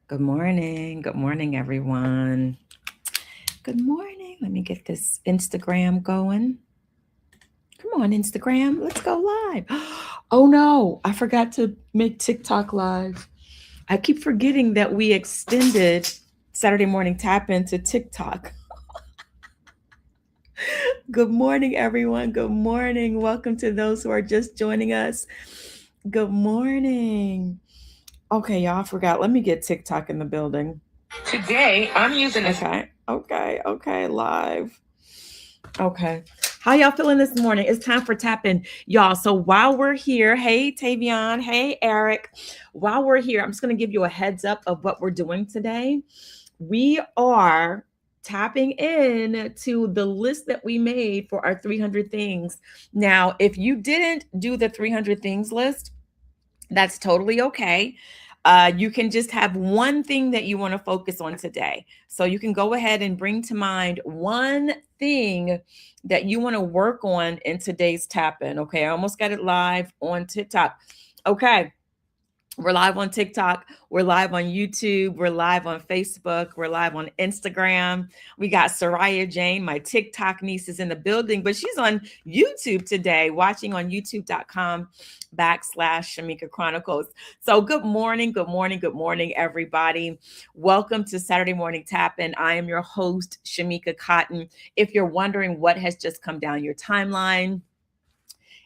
Good morning. Good morning, everyone. Good morning. Let me get this Instagram going. Come on, Instagram. Let's go live. Oh no, I forgot to make TikTok live. I keep forgetting that we extended Saturday morning tap into TikTok. Good morning, everyone. Good morning. Welcome to those who are just joining us. Good morning. Okay, y'all, I forgot. Let me get TikTok in the building. Today, I'm using this. Okay, live. Okay. How y'all feeling this morning? It's time for tapping, y'all. So while we're here, hey, Tavion, hey, Eric, while we're here, I'm just going to give you a heads up of what we're doing today. We are tapping in to the list that we made for our 300 things. Now, if you didn't do the 300 things list, that's totally okay. You can just have one thing that you want to focus on today. So you can go ahead and bring to mind one thing that you want to work on in today's tap in. Okay, I almost got it live on TikTok. Okay. We're live on TikTok. We're live on YouTube. We're live on Facebook. We're live on Instagram. We got Soraya Jane, my TikTok niece, is in the building, but she's on YouTube today, watching on youtube.com/Shamika Chronicles. So good morning, good morning, good morning, everybody. Welcome to Saturday Morning Tap-In. I am your host, Shamika Cotton. If you're wondering what has just come down your timeline,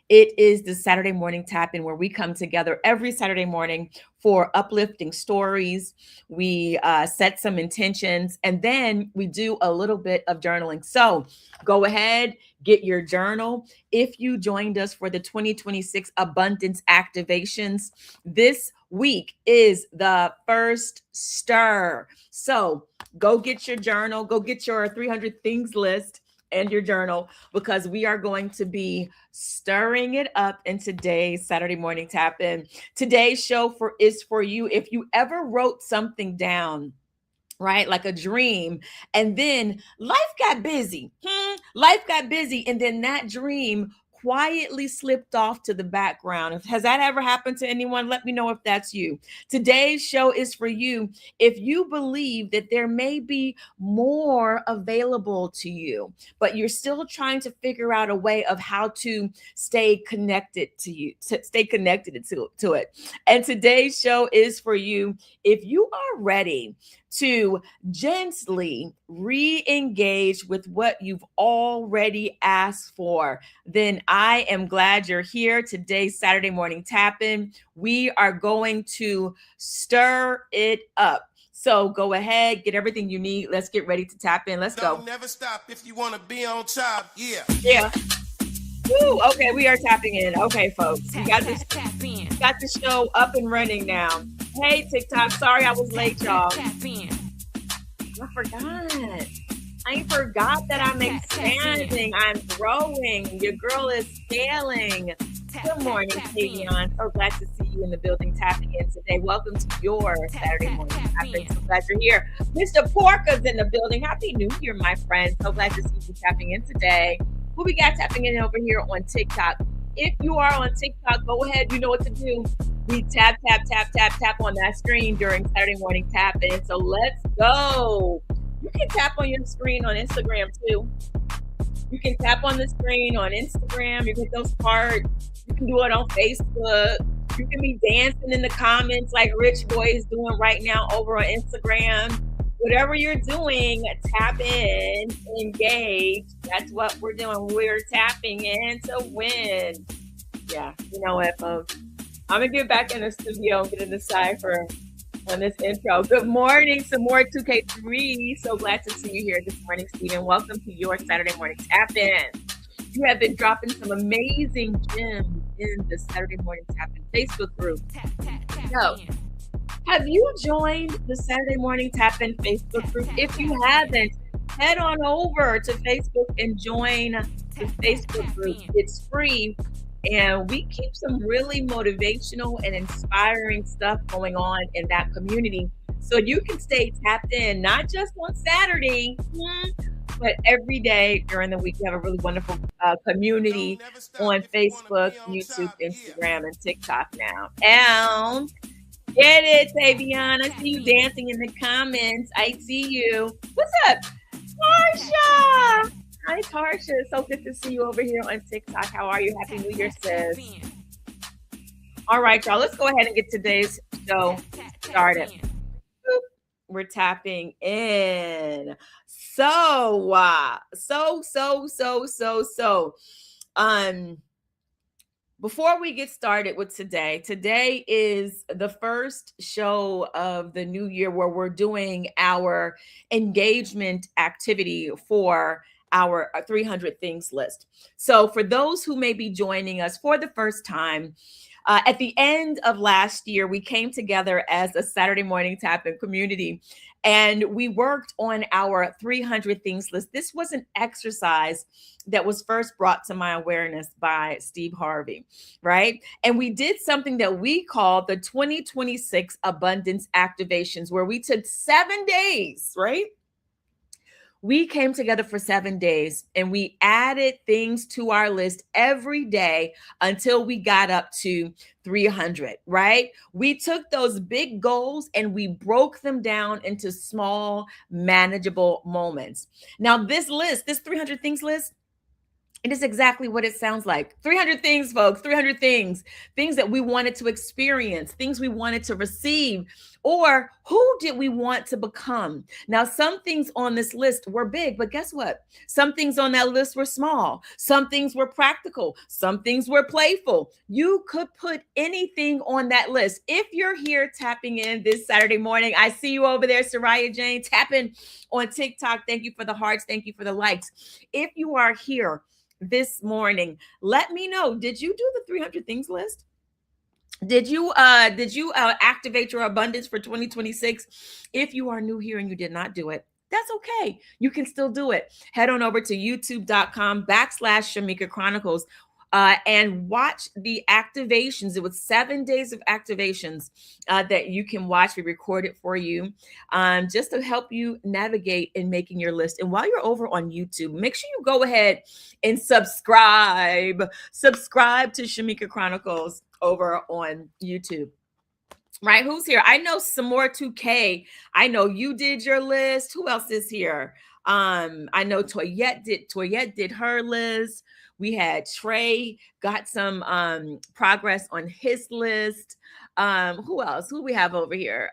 it is the Saturday morning tap-in where we come together every Saturday morning for uplifting stories. We set some intentions, and then we do a little bit of journaling. So go ahead, get your journal. If you joined us for the 2026 Abundance Activations, this week is the first stir. So go get your journal, go get your 300 things list and your journal, because we are going to be stirring it up in today's Saturday morning tap in. Today's show is for you. If you ever wrote something down, right, like a dream, and then life got busy, and then that dream quietly slipped off to the background. Has that ever happened to anyone? Let me know if that's you. Today's show is for you if you believe that there may be more available to you, but you're still trying to figure out a way of how to stay connected to it. And today's show is for you if you are ready to gently re-engage with what you've already asked for, then I am glad you're here. Today's Saturday morning tap-in, we are going to stir it up. So go ahead, get everything you need. Let's get ready to tap in. Let's go. Don't never stop if you want to be on top. Yeah. Woo, okay, we are tapping in. Okay, folks, we got the show up and running now. Hey, TikTok, sorry I was late, y'all. I forgot that I'm expanding. I'm growing. Your girl is scaling. Good morning, Tavion. So glad to see you in the building tapping in today. Welcome to your Saturday morning. I'm so glad you're here. Mr. Porka's in the building. Happy New Year, my friend. So glad to see you tapping in today. Who we got tapping in over here on TikTok? If you are on TikTok, go ahead. You know what to do. We tap on that screen during Saturday morning tap-in. So let's go. You can tap on your screen on Instagram too. You can tap on the screen on Instagram. You can hit those cards. You can do it on Facebook. You can be dancing in the comments like Rich Boy is doing right now over on Instagram. Whatever you're doing, tap in, engage. That's what we're doing. We're tapping in to win. Yeah, you know what, folks? I'm going to get back in the studio and get in the cipher on this intro. Good morning, some more 2K3. So glad to see you here this morning, Stephen. Welcome to your Saturday morning tap-in. You have been dropping some amazing gems in the Saturday morning tap-in Facebook group. So, have you joined the Saturday morning tap-in Facebook group? If you haven't, head on over to Facebook and join the Facebook group. It's free. And we keep some really motivational and inspiring stuff going on in that community. So you can stay tapped in, not just on Saturday, but every day during the week. We have a really wonderful community on Facebook, YouTube, Instagram, and TikTok now. And Get it, Tavion. I see you dancing in the comments. I see you. What's up, Tarsha? Hi, Tarsha. So good to see you over here on TikTok. How are you? Happy New Year, sis. All right, y'all. Let's go ahead and get today's show started. Boop. We're tapping in. So. Um, Before we get started with today is the first show of the new year where we're doing our engagement activity for our 300 things list. So, for those who may be joining us for the first time, at the end of last year, we came together as a Saturday morning tap in community and we worked on our 300 things list. This was an exercise that was first brought to my awareness by Steve Harvey, right? And we did something that we called the 2026 abundance activations, where we took 7 days, right? We came together for 7 days and we added things to our list every day until we got up to 300, right? We took those big goals and we broke them down into small, manageable moments. Now, this 300 things list, it is exactly what it sounds like. 300 things, folks, 300 things that we wanted to experience, things we wanted to receive, or who did we want to become? Now, some things on this list were big, but guess what? Some things on that list were small. Some things were practical. Some things were playful. You could put anything on that list. If you're here tapping in this Saturday morning, I see you over there, Soraya Jane, tapping on TikTok. Thank you for the hearts. Thank you for the likes. If you are here this morning, let me know, did you do the 300 things list? Did you activate your abundance for 2026? If you are new here and you did not do it, that's okay. You can still do it. Head on over to youtube.com/Shamika Chronicles and watch the activations. It was 7 days of activations that you can watch. We recorded for you just to help you navigate in making your list. And while you're over on YouTube, make sure you go ahead and subscribe. Subscribe to Shamika Chronicles over on YouTube. Right? Who's here? I know some more 2K. I know you did your list. Who else is here? I know Toyette did her list. We had Trey got some progress on his list. Who else? Who we have over here?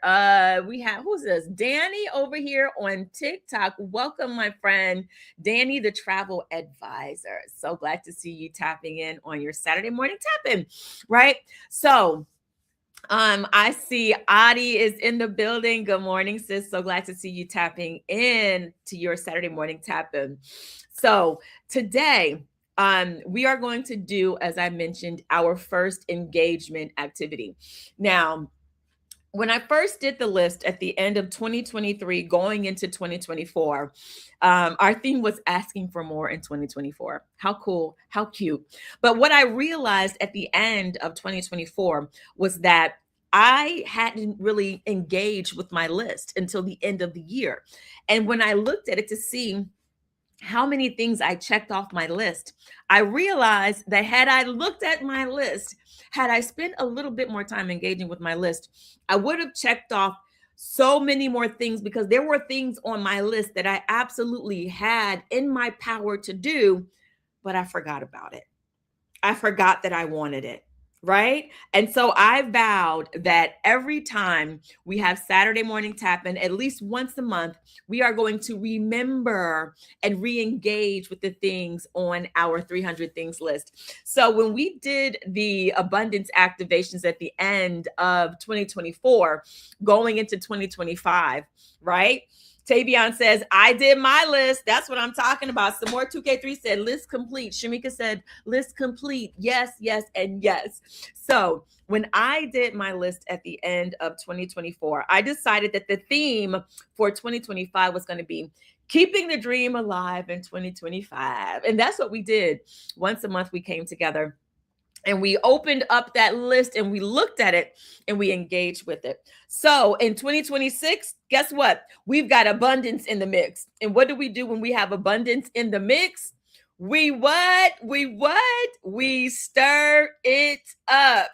We have, who's this? Danny over here on TikTok. Welcome, my friend Danny, the travel advisor. So glad to see you tapping in on your Saturday morning tapping, right? So I see Adi is in the building. Good morning, sis. So glad to see you tapping in to your Saturday morning tapping. So today, we are going to do, as I mentioned, our first engagement activity. Now, when I first did the list at the end of 2023, going into 2024, our theme was asking for more in 2024. How cool, how cute. But what I realized at the end of 2024 was that I hadn't really engaged with my list until the end of the year. And when I looked at it to see how many things I checked off my list, I realized that had I looked at my list, had I spent a little bit more time engaging with my list, I would have checked off so many more things, because there were things on my list that I absolutely had in my power to do, but I forgot about it. I forgot that I wanted it. Right. And so I vowed that every time we have Saturday morning tapping, at least once a month, we are going to remember and re-engage with the things on our 300 things list. So when we did the abundance activations at the end of 2024, going into 2025, right? Tavion says, I did my list. That's what I'm talking about. Some more 2K3 said, list complete. Shamika said, list complete. Yes, yes, and yes. So when I did my list at the end of 2024, I decided that the theme for 2025 was going to be keeping the dream alive in 2025. And that's what we did. Once a month, we came together and we opened up that list and we looked at it and we engaged with it. So in 2026, guess what? We've got abundance in the mix. And what do we do when we have abundance in the mix? We what? We stir it up.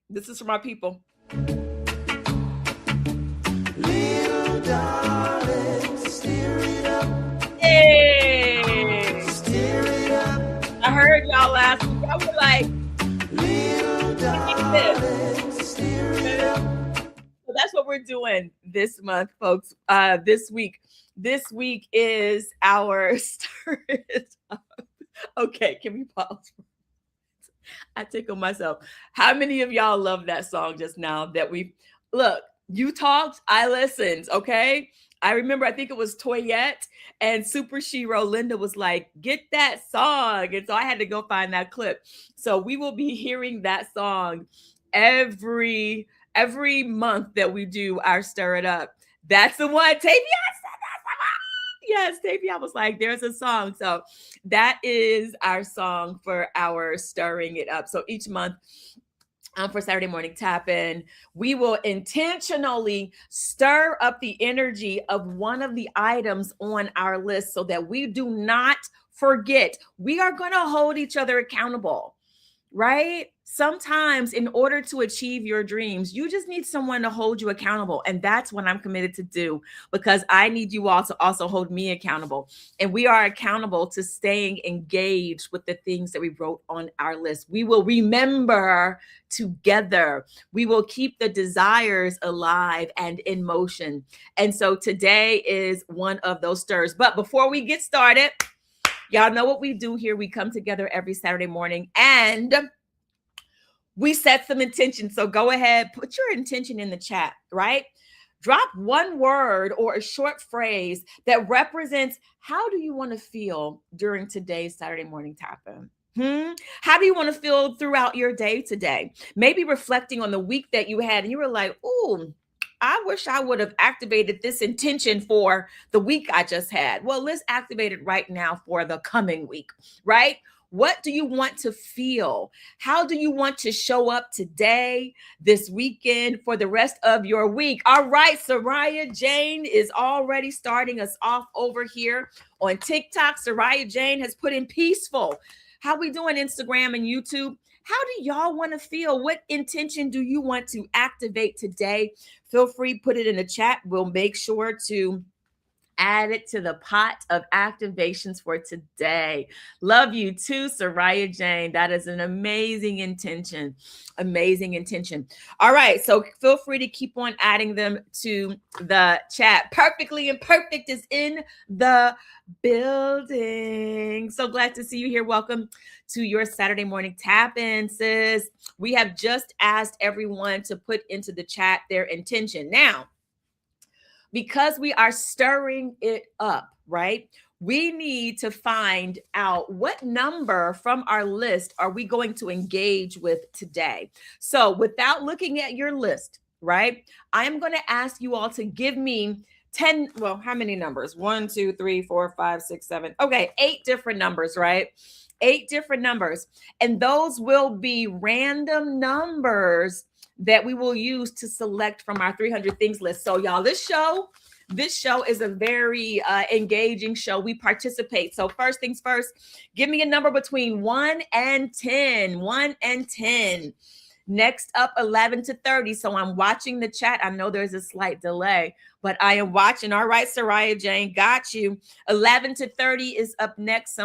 This is for my people. like, Little this. darling, stereo. So that's what we're doing this month, folks. This week is our Stir It Up. Okay, can we pause? I tickle myself. How many of y'all love that song just now that we look? You talked, I listened. Okay. I remember, I think it was Toyette and Super Shiro. Linda was like, get that song. And so I had to go find that clip. So we will be hearing that song every month that we do our Stir It Up. That's the one. Tavia said that's the one. Yes, Tavia was like, there's a song. So that is our song for our Stirring It Up. So each month, for Saturday morning tap in, we will intentionally stir up the energy of one of the items on our list so that we do not forget. We are going to hold each other accountable, right? Sometimes in order to achieve your dreams, you just need someone to hold you accountable. And that's what I'm committed to do, because I need you all to also hold me accountable. And we are accountable to staying engaged with the things that we wrote on our list. We will remember together. We will keep the desires alive and in motion. And so today is one of those stirs. But before we get started, y'all know what we do here. We come together every Saturday morning and we set some intention. So go ahead, put your intention in the chat, right? Drop one word or a short phrase that represents how do you want to feel during today's Saturday morning tap-in. How do you want to feel throughout your day today? Maybe reflecting on the week that you had and you were like, ooh, I wish I would have activated this intention for the week I just had. Well, let's activate it right now for the coming week, right? What do you want to feel? How do you want to show up today, this weekend, for the rest of your week? All right, Soraya Jane is already starting us off over here on TikTok. Soraya Jane has put in peaceful. How we doing, Instagram and YouTube? How do y'all want to feel? What intention do you want to activate today? Feel free, put it in the chat. We'll make sure to add it to the pot of activations for today. Love you too, Soraya Jane. That is an amazing intention. Amazing intention. All right. So feel free to keep on adding them to the chat. Perfectly Imperfect is in the building. So glad to see you here. Welcome to your Saturday morning tap-in, sis. We have just asked everyone to put into the chat their intention. Now, because we are stirring it up, right? We need to find out what number from our list are we going to engage with today. So without looking at your list, right? I am going to ask you all to give me 10, well, how many numbers? 1, 2, 3, 4, 5, 6, 7. Okay, 8 different numbers, right? 8 different numbers. And those will be random numbers that we will use to select from our 300 things list. So y'all, this show is a very engaging show. We participate. So first things first, give me a number between 1 and 10. 1 and 10. Next up, 11 to 30. So I'm watching the chat. I know there's a slight delay, but I am watching. All right, Soraya Jane, got you. 11 to 30 is up next.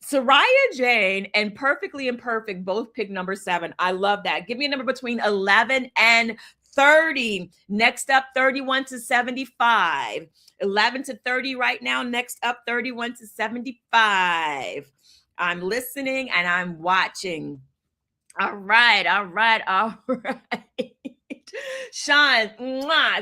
Soraya Jane and Perfectly Imperfect both pick number 7. I love that. Give me a number between 11 and 30. Next up, 31 to 75. 11 to 30 right now. Next up, 31 to 75. I'm listening and I'm watching. All right. Sean,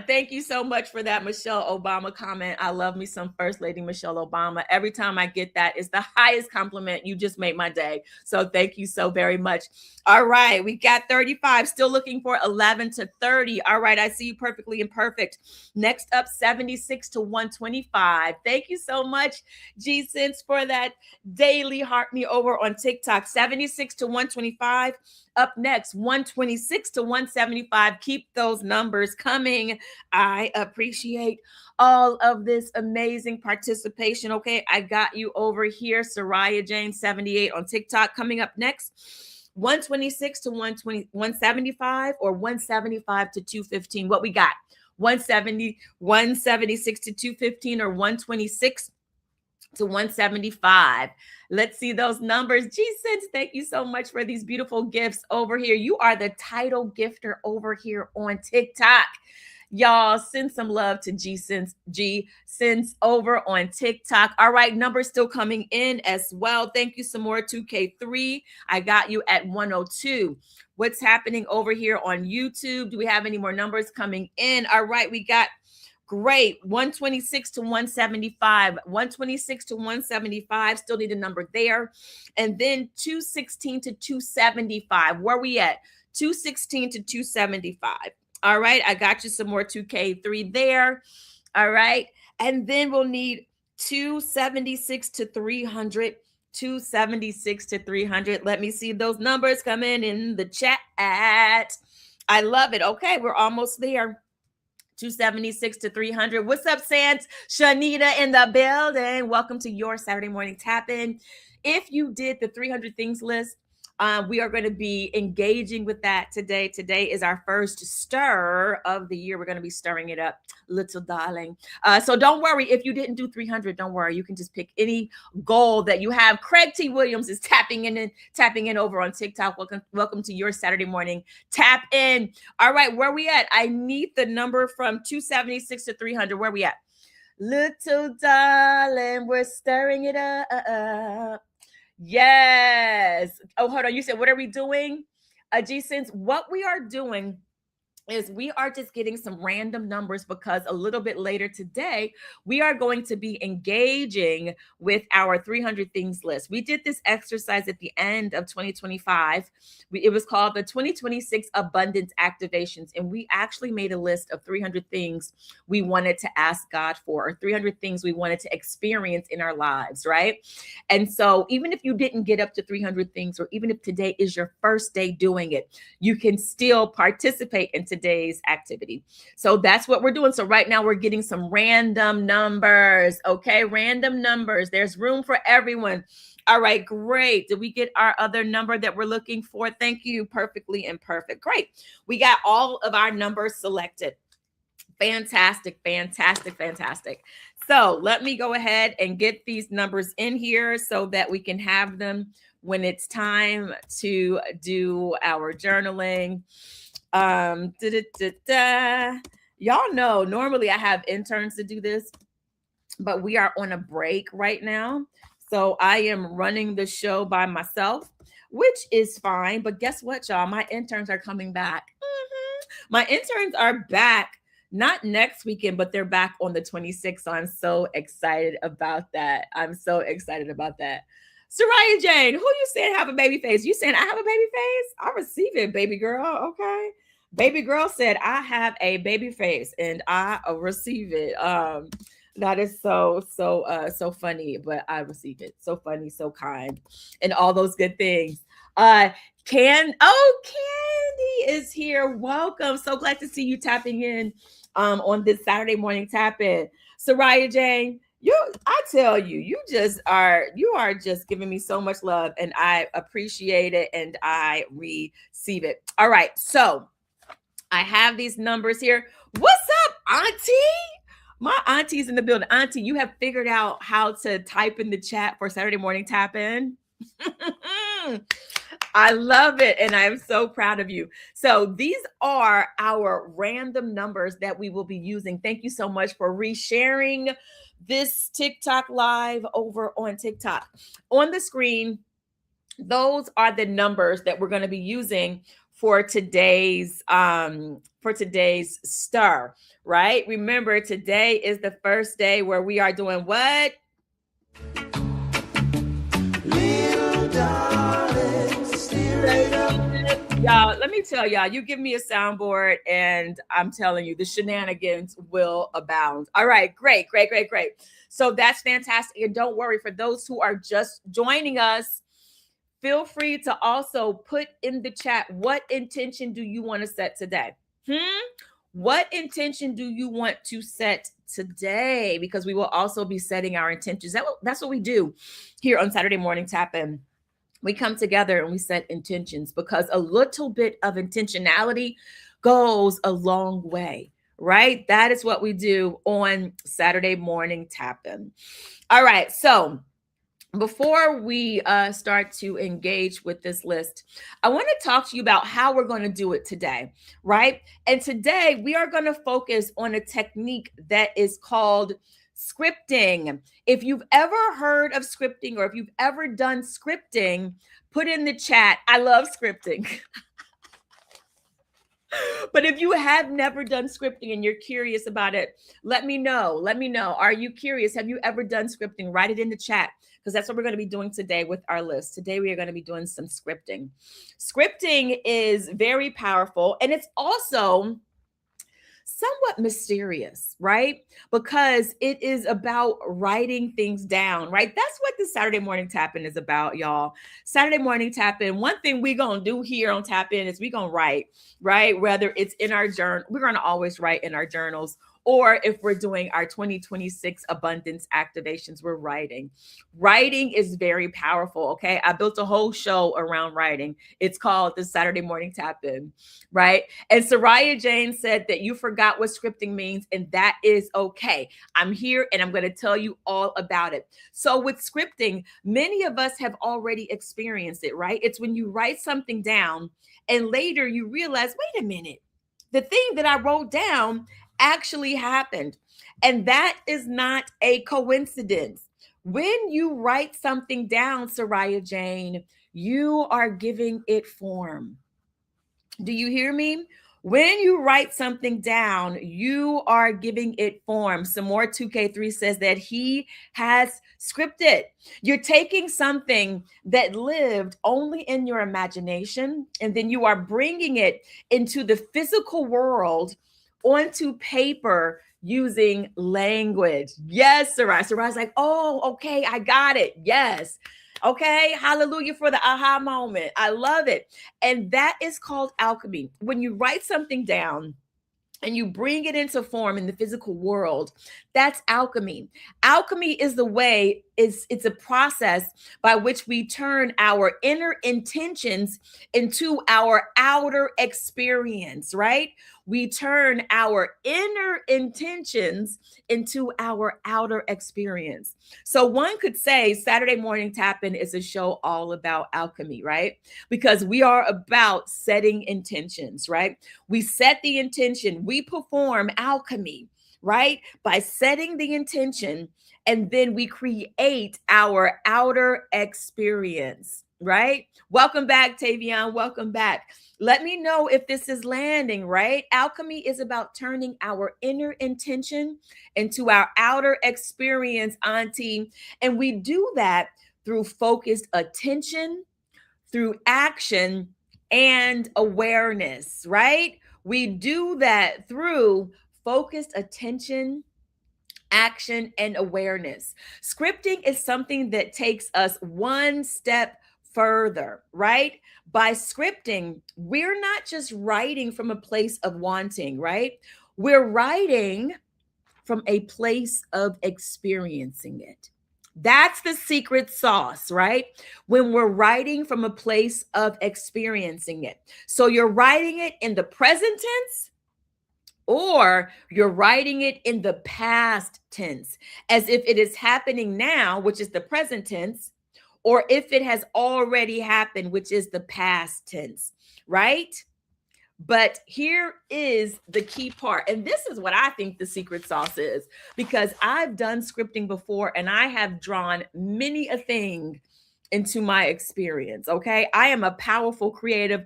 thank you so much for that Michelle Obama comment. I love me some First Lady Michelle Obama. Every time I get that, it's the highest compliment. You just made my day. So thank you so very much. All right, we got 35. Still looking for 11 to 30. All right, I see you, Perfectly Imperfect. Next up, 76 to 125. Thank you so much, G-Sense, for that daily heart me over on TikTok. 76 to 125. Up next, 126 to 175. Keep those numbers coming. I appreciate all of this amazing participation. Okay, I got you over here. Soraya Jane 78 on TikTok. Coming up next, 126 to 175 or 175 to 215. What we got? 176 to 215 or 126 to 175. Let's see those numbers. G-Sense, thank you so much for these beautiful gifts over here. You are the title gifter over here on TikTok. Y'all send some love to G Sense over on TikTok. All right, numbers still coming in as well. Thank you some more. 2K3. I got you at 102. What's happening over here on YouTube? Do we have any more numbers coming in? All right, we got great. 126 to 175. 126 to 175. Still need a number there. And then 216 to 275. Where we at? 216 to 275. All right. I got you some more 2K3 there. All right. And then we'll need 276 to 300. 276 to 300. Let me see those numbers coming in the chat. I love it. Okay. We're almost there. 276 to 300. What's up, Sans? Shanita in the building. Welcome to your Saturday morning tap-in. If you did the 300 things list, we are going to be engaging with that today. Today is our first stir of the year. We're going to be stirring it up, little darling. So don't worry if you didn't do 300. Don't worry. You can just pick any goal that you have. Craig T. Williams is tapping in over on TikTok. Welcome to your Saturday morning tap in. All right, where we at? I need the number from 276 to 300. Where we at? Little darling, we're stirring it up. Yes. Oh, hold on. You said, what are we doing? G-Sense, what we are doing is we are just getting some random numbers because a little bit later today, we are going to be engaging with our 300 things list. We did this exercise at the end of 2025. It was called the 2026 Abundance Activations. And we actually made a list of 300 things we wanted to ask God for, or 300 things we wanted to experience in our lives, right? And so even if you didn't get up to 300 things, or even if today is your first day doing it, you can still participate in today's activity. So that's what we're doing. So right now we're getting some random numbers. Okay, random numbers. There's room for everyone. All right, great. Did we get our other number that we're looking for? Thank you. Perfectly imperfect. Great. We got all of our numbers selected. Fantastic, fantastic, fantastic. So let me go ahead and get these numbers in here so that we can have them when it's time to do our journaling. Y'all know normally I have interns to do this, but we are on a break right now. So I am running the show by myself, which is fine. But guess what, y'all? My interns are coming back. My interns are back, not next weekend, but they're back on the 26th. So I'm so excited about that. I'm so excited about that. Soraya Jane, who you saying have a baby face? You saying I have a baby face? I receive it, baby girl. Okay. Baby girl said I have a baby face and I receive it. That is so funny, but I receive it. So funny, so kind, and all those good things. Candy is here. Welcome. So glad to see you tapping in on this Saturday morning tap in. Soraya Jane, I tell you, you are just giving me so much love, and I appreciate it and I receive it. All right, so I have these numbers here. What's up, Auntie? My auntie's in the building. Auntie, you have figured out how to type in the chat for Saturday morning tap in. I love it. And I am so proud of you. So these are our random numbers that we will be using. Thank you so much for resharing this TikTok live over on TikTok. On the screen, those are the numbers that we're going to be using for today's stir, right? Remember, today is the first day where we are doing what? Little darling, steer it up. Y'all, let me tell y'all, you give me a soundboard and I'm telling you, the shenanigans will abound. All right, great. So that's fantastic. And don't worry, for those who are just joining us, feel free to also put in the chat, what intention do you want to set today? What intention do you want to set today? Because we will also be setting our intentions. That's what we do here on Saturday Morning Tap In. We come together and we set intentions because a little bit of intentionality goes a long way, right? That is what we do on Saturday morning tap-in. All right, so before we start to engage with this list, I want to talk to you about how we're going to do it today, right? And today we are going to focus on a technique that is called scripting. If you've ever heard of scripting or if you've ever done scripting, put in the chat, I love scripting. But if you have never done scripting and you're curious about it, let me know. Let me know. Are you curious? Have you ever done scripting? Write it in the chat because that's what we're going to be doing today with our list. Today, we are going to be doing some scripting. Scripting is very powerful and it's also somewhat mysterious, right? Because it is about writing things down, right? That's what the Saturday morning tap in is about, y'all. Saturday morning tap in. One thing we gonna do here on tap in is we gonna write, right? Whether it's in our journal, we're gonna always write in our journals, or if we're doing our 2026 abundance activations, we're writing. Writing is very powerful. Okay, I built a whole show around writing. It's called the Saturday morning tap in, right? And Soraya Jane said that you forgot what scripting means, and that is okay. I'm here and I'm going to tell you all about it. So, with scripting, many of us have already experienced it, right? It's when you write something down and later you realize, wait a minute, the thing that I wrote down actually happened. And that is not a coincidence. When you write something down, Soraya Jane, you are giving it form. Do you hear me? When you write something down, you are giving it form. Some more 2K3 says that he has scripted. You're taking something that lived only in your imagination, and then you are bringing it into the physical world onto paper using language. Yes, Sarai. Sarai's like, oh, okay, I got it. Yes. Okay, hallelujah for the aha moment. I love it. And that is called alchemy. When you write something down, and you bring it into form in the physical world, that's alchemy. Alchemy is the way, it's a process by which we turn our inner intentions into our outer experience, right? We turn our inner intentions into our outer experience. So one could say Saturday morning tap-in is a show all about alchemy, right? Because we are about setting intentions, right? We set the intention, we perform alchemy, right? By setting the intention, and then we create our outer experience, right? Welcome back, Tavion. Welcome back. Let me know if this is landing, right? Alchemy is about turning our inner intention into our outer experience, Auntie. And we do that through focused attention, through action, and awareness, right? We do that through focused attention, action, and awareness. Scripting is something that takes us one step further, right? By scripting, we're not just writing from a place of wanting, right? We're writing from a place of experiencing it. That's the secret sauce, right? When we're writing from a place of experiencing it. So you're writing it in the present tense, or you're writing it in the past tense, as if it is happening now, which is the present tense, or if it has already happened, which is the past tense, right? But here is the key part. And this is what I think the secret sauce is, because I've done scripting before and I have drawn many a thing into my experience. Okay. I am a powerful creator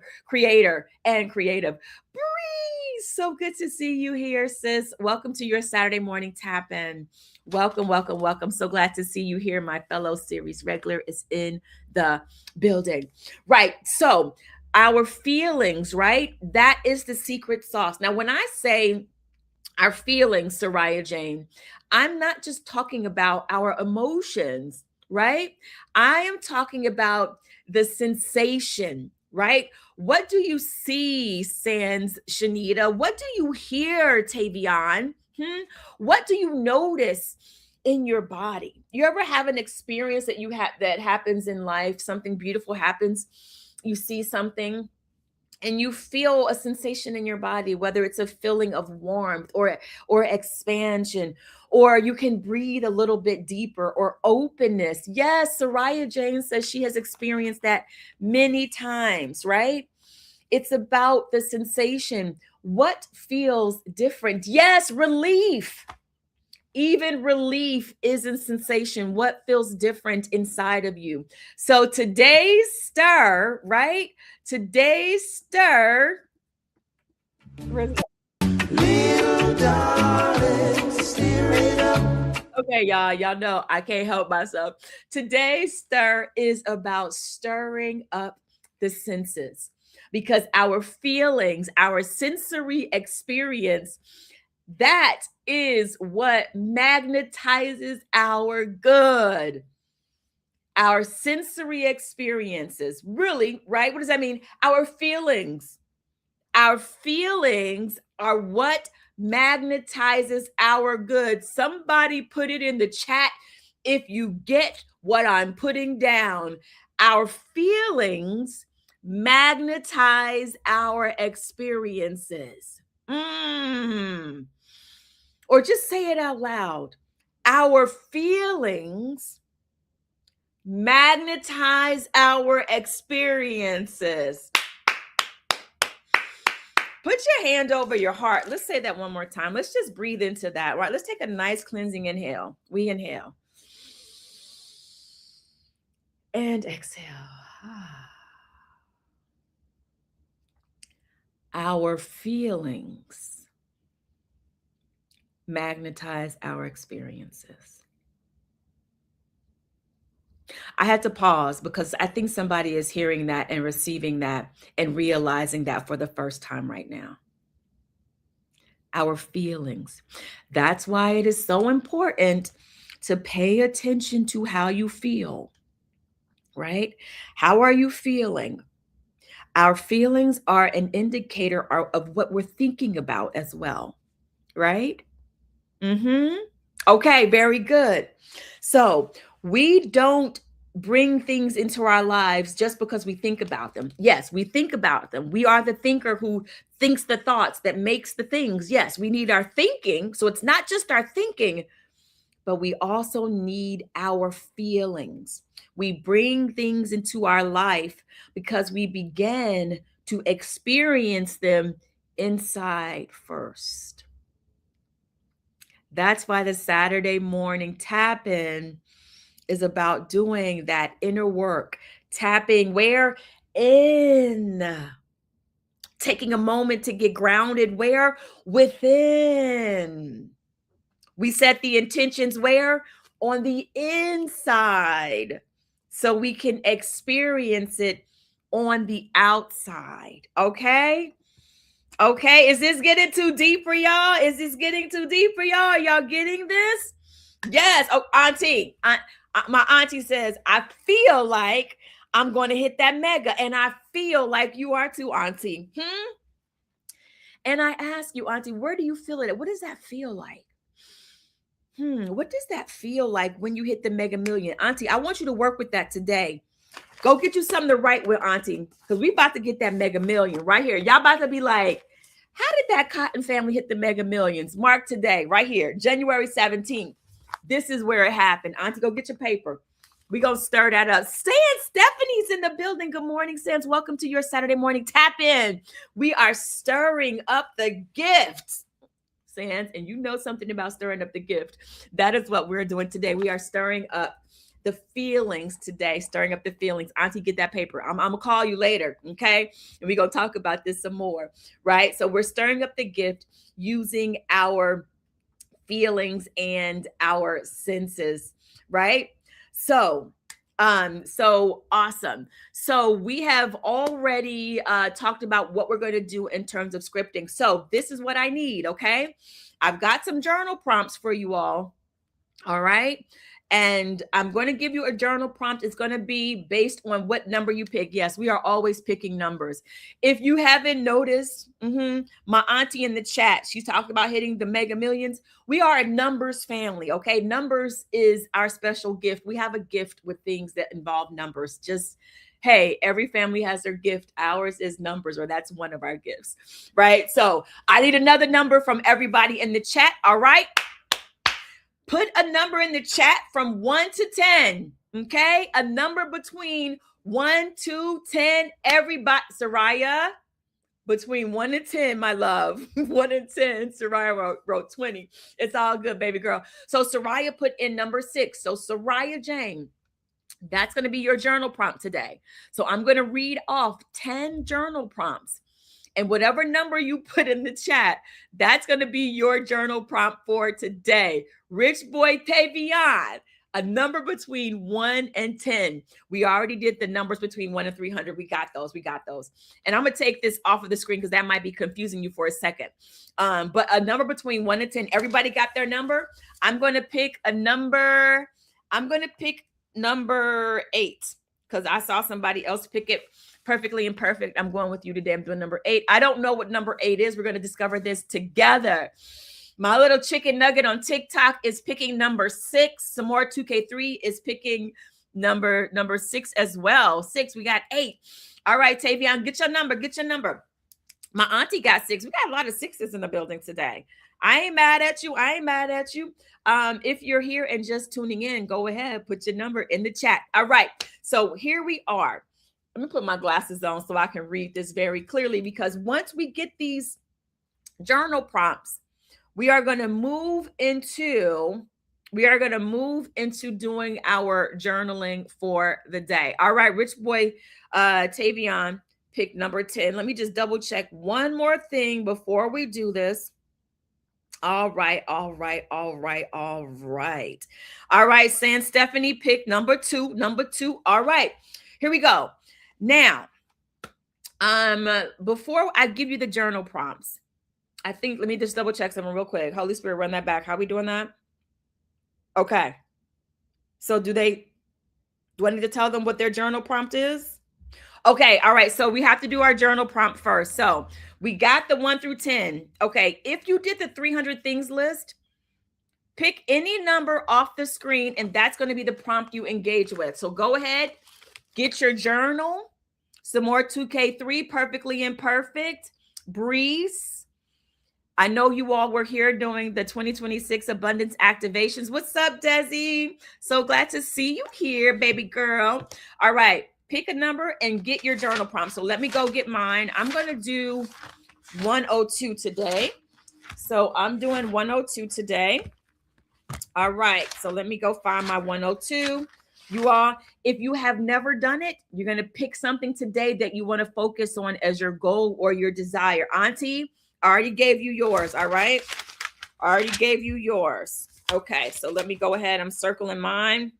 and creative. Bree, so good to see you here, sis. Welcome to your Saturday morning tap in. Welcome, welcome, welcome. So glad to see you here. My fellow series regular is in the building. Right. So, our feelings, right? That is the secret sauce. Now, when I say our feelings, Soraya Jane, I'm not just talking about our emotions, right? I am talking about the sensation, right? What do you see, Sans Shanita? What do you hear, Tavion? What do you notice in your body? You ever have an experience that happens in life, something beautiful happens, you see something, and you feel a sensation in your body, whether it's a feeling of warmth or expansion, or you can breathe a little bit deeper, or openness. Yes, Soraya Jane says she has experienced that many times, right? It's about the sensation. What feels different? Yes, relief. Even relief is a sensation. What feels different inside of you? So today's stir, right? Today's stir. Where's that? Little darling, stir it up. Okay, y'all know I can't help myself. Today's stir is about stirring up the senses, because our feelings, our sensory experience, that is what magnetizes our good. Our sensory experiences, really, right? What does that mean? Our feelings. Our feelings are what magnetizes our good. Somebody put it in the chat if you get what I'm putting down. Our feelings magnetize our experiences. Or just say it out loud. Our feelings magnetize our experiences. Put your hand over your heart. Let's say that one more time. Let's just breathe into that, right? Let's take a nice cleansing inhale. We inhale and exhale. Our feelings magnetize our experiences. I had to pause because I think somebody is hearing that and receiving that and realizing that for the first time right now. Our feelings. That's why it is so important to pay attention to how you feel, right? How are you feeling? Our feelings are an indicator of what we're thinking about as well, right? Okay, very good. So we don't bring things into our lives just because we think about them. Yes, we think about them. We are the thinker who thinks the thoughts that makes the things. Yes, we need our thinking. So it's not just our thinking, but we also need our feelings. We bring things into our life because we begin to experience them inside first. That's why the Saturday morning tap in is about doing that inner work, tapping where? In. Taking a moment to get grounded where? Within. We set the intentions where? On the inside. So we can experience it on the outside. Okay? Okay, is this getting too deep for y'all? Is this getting too deep for y'all? Are y'all getting this? Yes. Oh, auntie, my auntie says, I feel like I'm going to hit that mega, and I feel like you are too, auntie. And I ask you, auntie, where do you feel it? What does that feel like? What does that feel like when you hit the mega million? Auntie, I want you to work with that today. Go get you something to write with, auntie, because we about to get that mega million right here. Y'all about to be like, how did that Cotton family hit the mega millions? Mark today, right here, January 17th. This is where it happened. Auntie, go get your paper. We gonna stir that up. Stephanie's in the building. Good morning, Sans. Welcome to your Saturday morning tap in. We are stirring up the gifts. Sans, and you know something about stirring up the gift. That is what we're doing today. We are stirring up the feelings today, stirring up the feelings. Auntie, get that paper. I'm gonna call you later, okay? And we're gonna talk about this some more, right? So we're stirring up the gift using our feelings and our senses, right? So so awesome. So we have already talked about what we're going to do in terms of scripting. So this is what I need, okay? I've got some journal prompts for you all right? And I'm going to give you a journal prompt. It's going to be based on what number you pick. Yes, we are always picking numbers. If you haven't noticed, my auntie in the chat, she's talking about hitting the mega millions. We are a numbers family, okay? Numbers is our special gift. We have a gift with things that involve numbers. Just Hey, every family has their gift. Ours is numbers, or that's one of our gifts, right? So I need another number from everybody in the chat. All right. Put a number in the chat from 1 to 10. Okay. A number between 1 to 10. Everybody, Soraya, between 1 and 10, my love. 1 and 10. Soraya wrote 20. It's all good, baby girl. So Soraya put in number 6. So Soraya Jane, that's going to be your journal prompt today. So I'm going to read off 10 journal prompts. And whatever number you put in the chat, that's going to be your journal prompt for today. Rich Boy Tavion, a number between 1 and 10. We already did the numbers between 1 and 300. We got those. We got those. And I'm going to take this off of the screen because that might be confusing you for a second. But a number between 1 and 10. Everybody got their number? I'm going to pick a number. I'm going to pick number 8 because I saw somebody else pick it. Perfectly imperfect. I'm going with you today. I'm doing number 8. I don't know what number 8 is. We're going to discover this together. My little chicken nugget on TikTok is picking number 6. Some more 2K3 is picking number 6 as well. 6. We got 8. All right, Tavion, get your number. Get your number. My auntie got 6. We got a lot of 6s in the building today. I ain't mad at you. I ain't mad at you. If you're here and just tuning in, go ahead, put your number in the chat. All right. So here we are. Let me put my glasses on so I can read this very clearly, because once we get these journal prompts, we are going to move into doing our journaling for the day. All right, Rich Boy Tavion picked number 10. Let me just double check one more thing before we do this. All right. All right, San Stephanie picked number 2. All right, here we go. Now, before I give you the journal prompts, I think, let me just double check something real quick. Holy Spirit, run that back. How are we doing that? Okay. So do I need to tell them what their journal prompt is? Okay. All right. So we have to do our journal prompt first. So we got the 1 through 10. Okay. If you did the 300 things list, pick any number off the screen, and that's going to be the prompt you engage with. So go ahead, get your journal. Some more 2K3, perfectly imperfect. Breeze. I know you all were here doing the 2026 abundance activations. What's up, Desi? So glad to see you here, baby girl. All right, pick a number and get your journal prompt. So let me go get mine. I'm going to do 102 today. So I'm doing 102 today. All right, so let me go find my 102. You all, if you have never done it, you're going to pick something today that you want to focus on as your goal or your desire. Auntie, I already gave you yours. All right. I already gave you yours. Okay. So let me go ahead. I'm circling mine.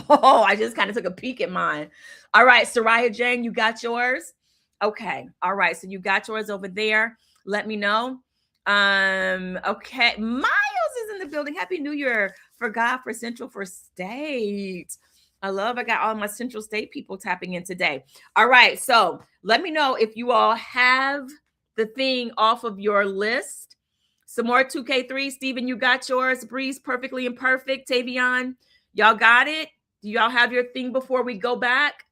Oh, I just kind of took a peek at mine. All right. Soraya Jane, you got yours. Okay. All right. So you got yours over there. Let me know. Okay. Miles is in the building. Happy New Year. For God, for Central, for State. I got all my Central State people tapping in today. All right. So let me know if you all have the thing off of your list. Some more 2K3. Stephen, you got yours. Breeze, perfectly imperfect. Tavion, y'all got it? Do y'all have your thing before we go back?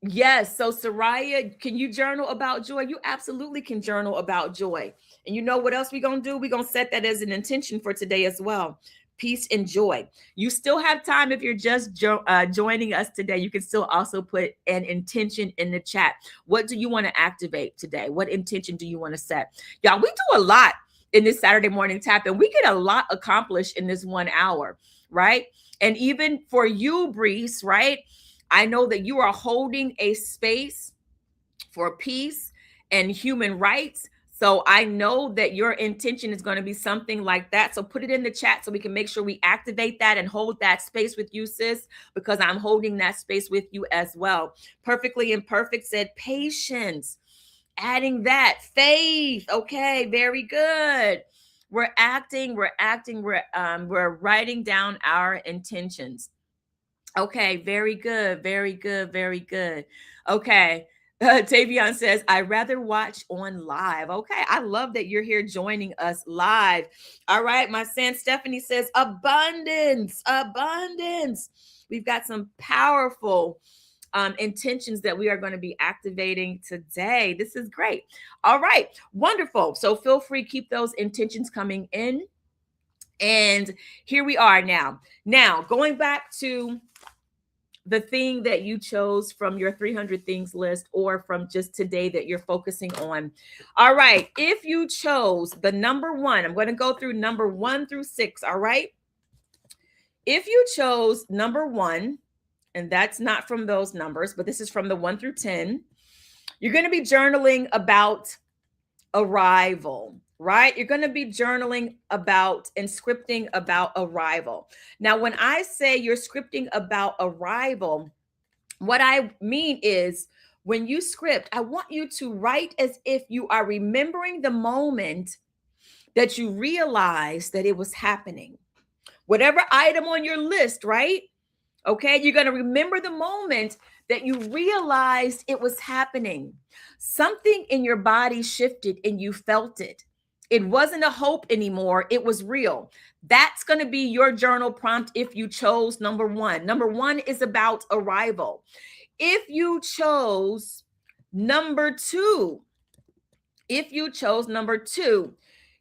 Yes. So Soraya, can you journal about joy? You absolutely can journal about joy. And you know what else we're going to do? We're going to set that as an intention for today as well. Peace and joy. You still have time. If you're just joining us today, you can still also put an intention in the chat. What do you want to activate today? What intention do you want to set? Y'all, we do a lot in this Saturday morning tap, and we get a lot accomplished in this 1 hour, right? And even for you, Breeze, right? I know that you are holding a space for peace and human rights. So I know that your intention is going to be something like that. So put it in the chat so we can make sure we activate that and hold that space with you, sis, because I'm holding that space with you as well. Perfectly Imperfect said patience. Adding that faith. Okay, very good. We're writing down our intentions. Okay, very good. Okay. Tavion says, I rather watch on live. Okay, I love that you're here joining us live. All right, my son Stephanie says, abundance, abundance. We've got some powerful intentions that we are going to be activating today. This is great. All right, wonderful. So feel free, keep those intentions coming in. And here we are now. Now, going back to the thing that you chose from your 300 things list or from just today that you're focusing on. All right. If you chose the number one, I'm going to go through number 1 through 6. All right. If you chose number one, and that's not from those numbers, but this is from the 1 through 10, you're going to be journaling about arrival, right? You're going to be journaling about and scripting about arrival. Now, when I say you're scripting about arrival, what I mean is when you script, I want you to write as if you are remembering the moment that you realized that it was happening. Whatever item on your list, right? Okay, you're going to remember the moment that you realized it was happening. Something in your body shifted and you felt it. It wasn't a hope anymore, it was real. That's going to be your journal prompt if you chose number one. Number one is about arrival. If you chose number two,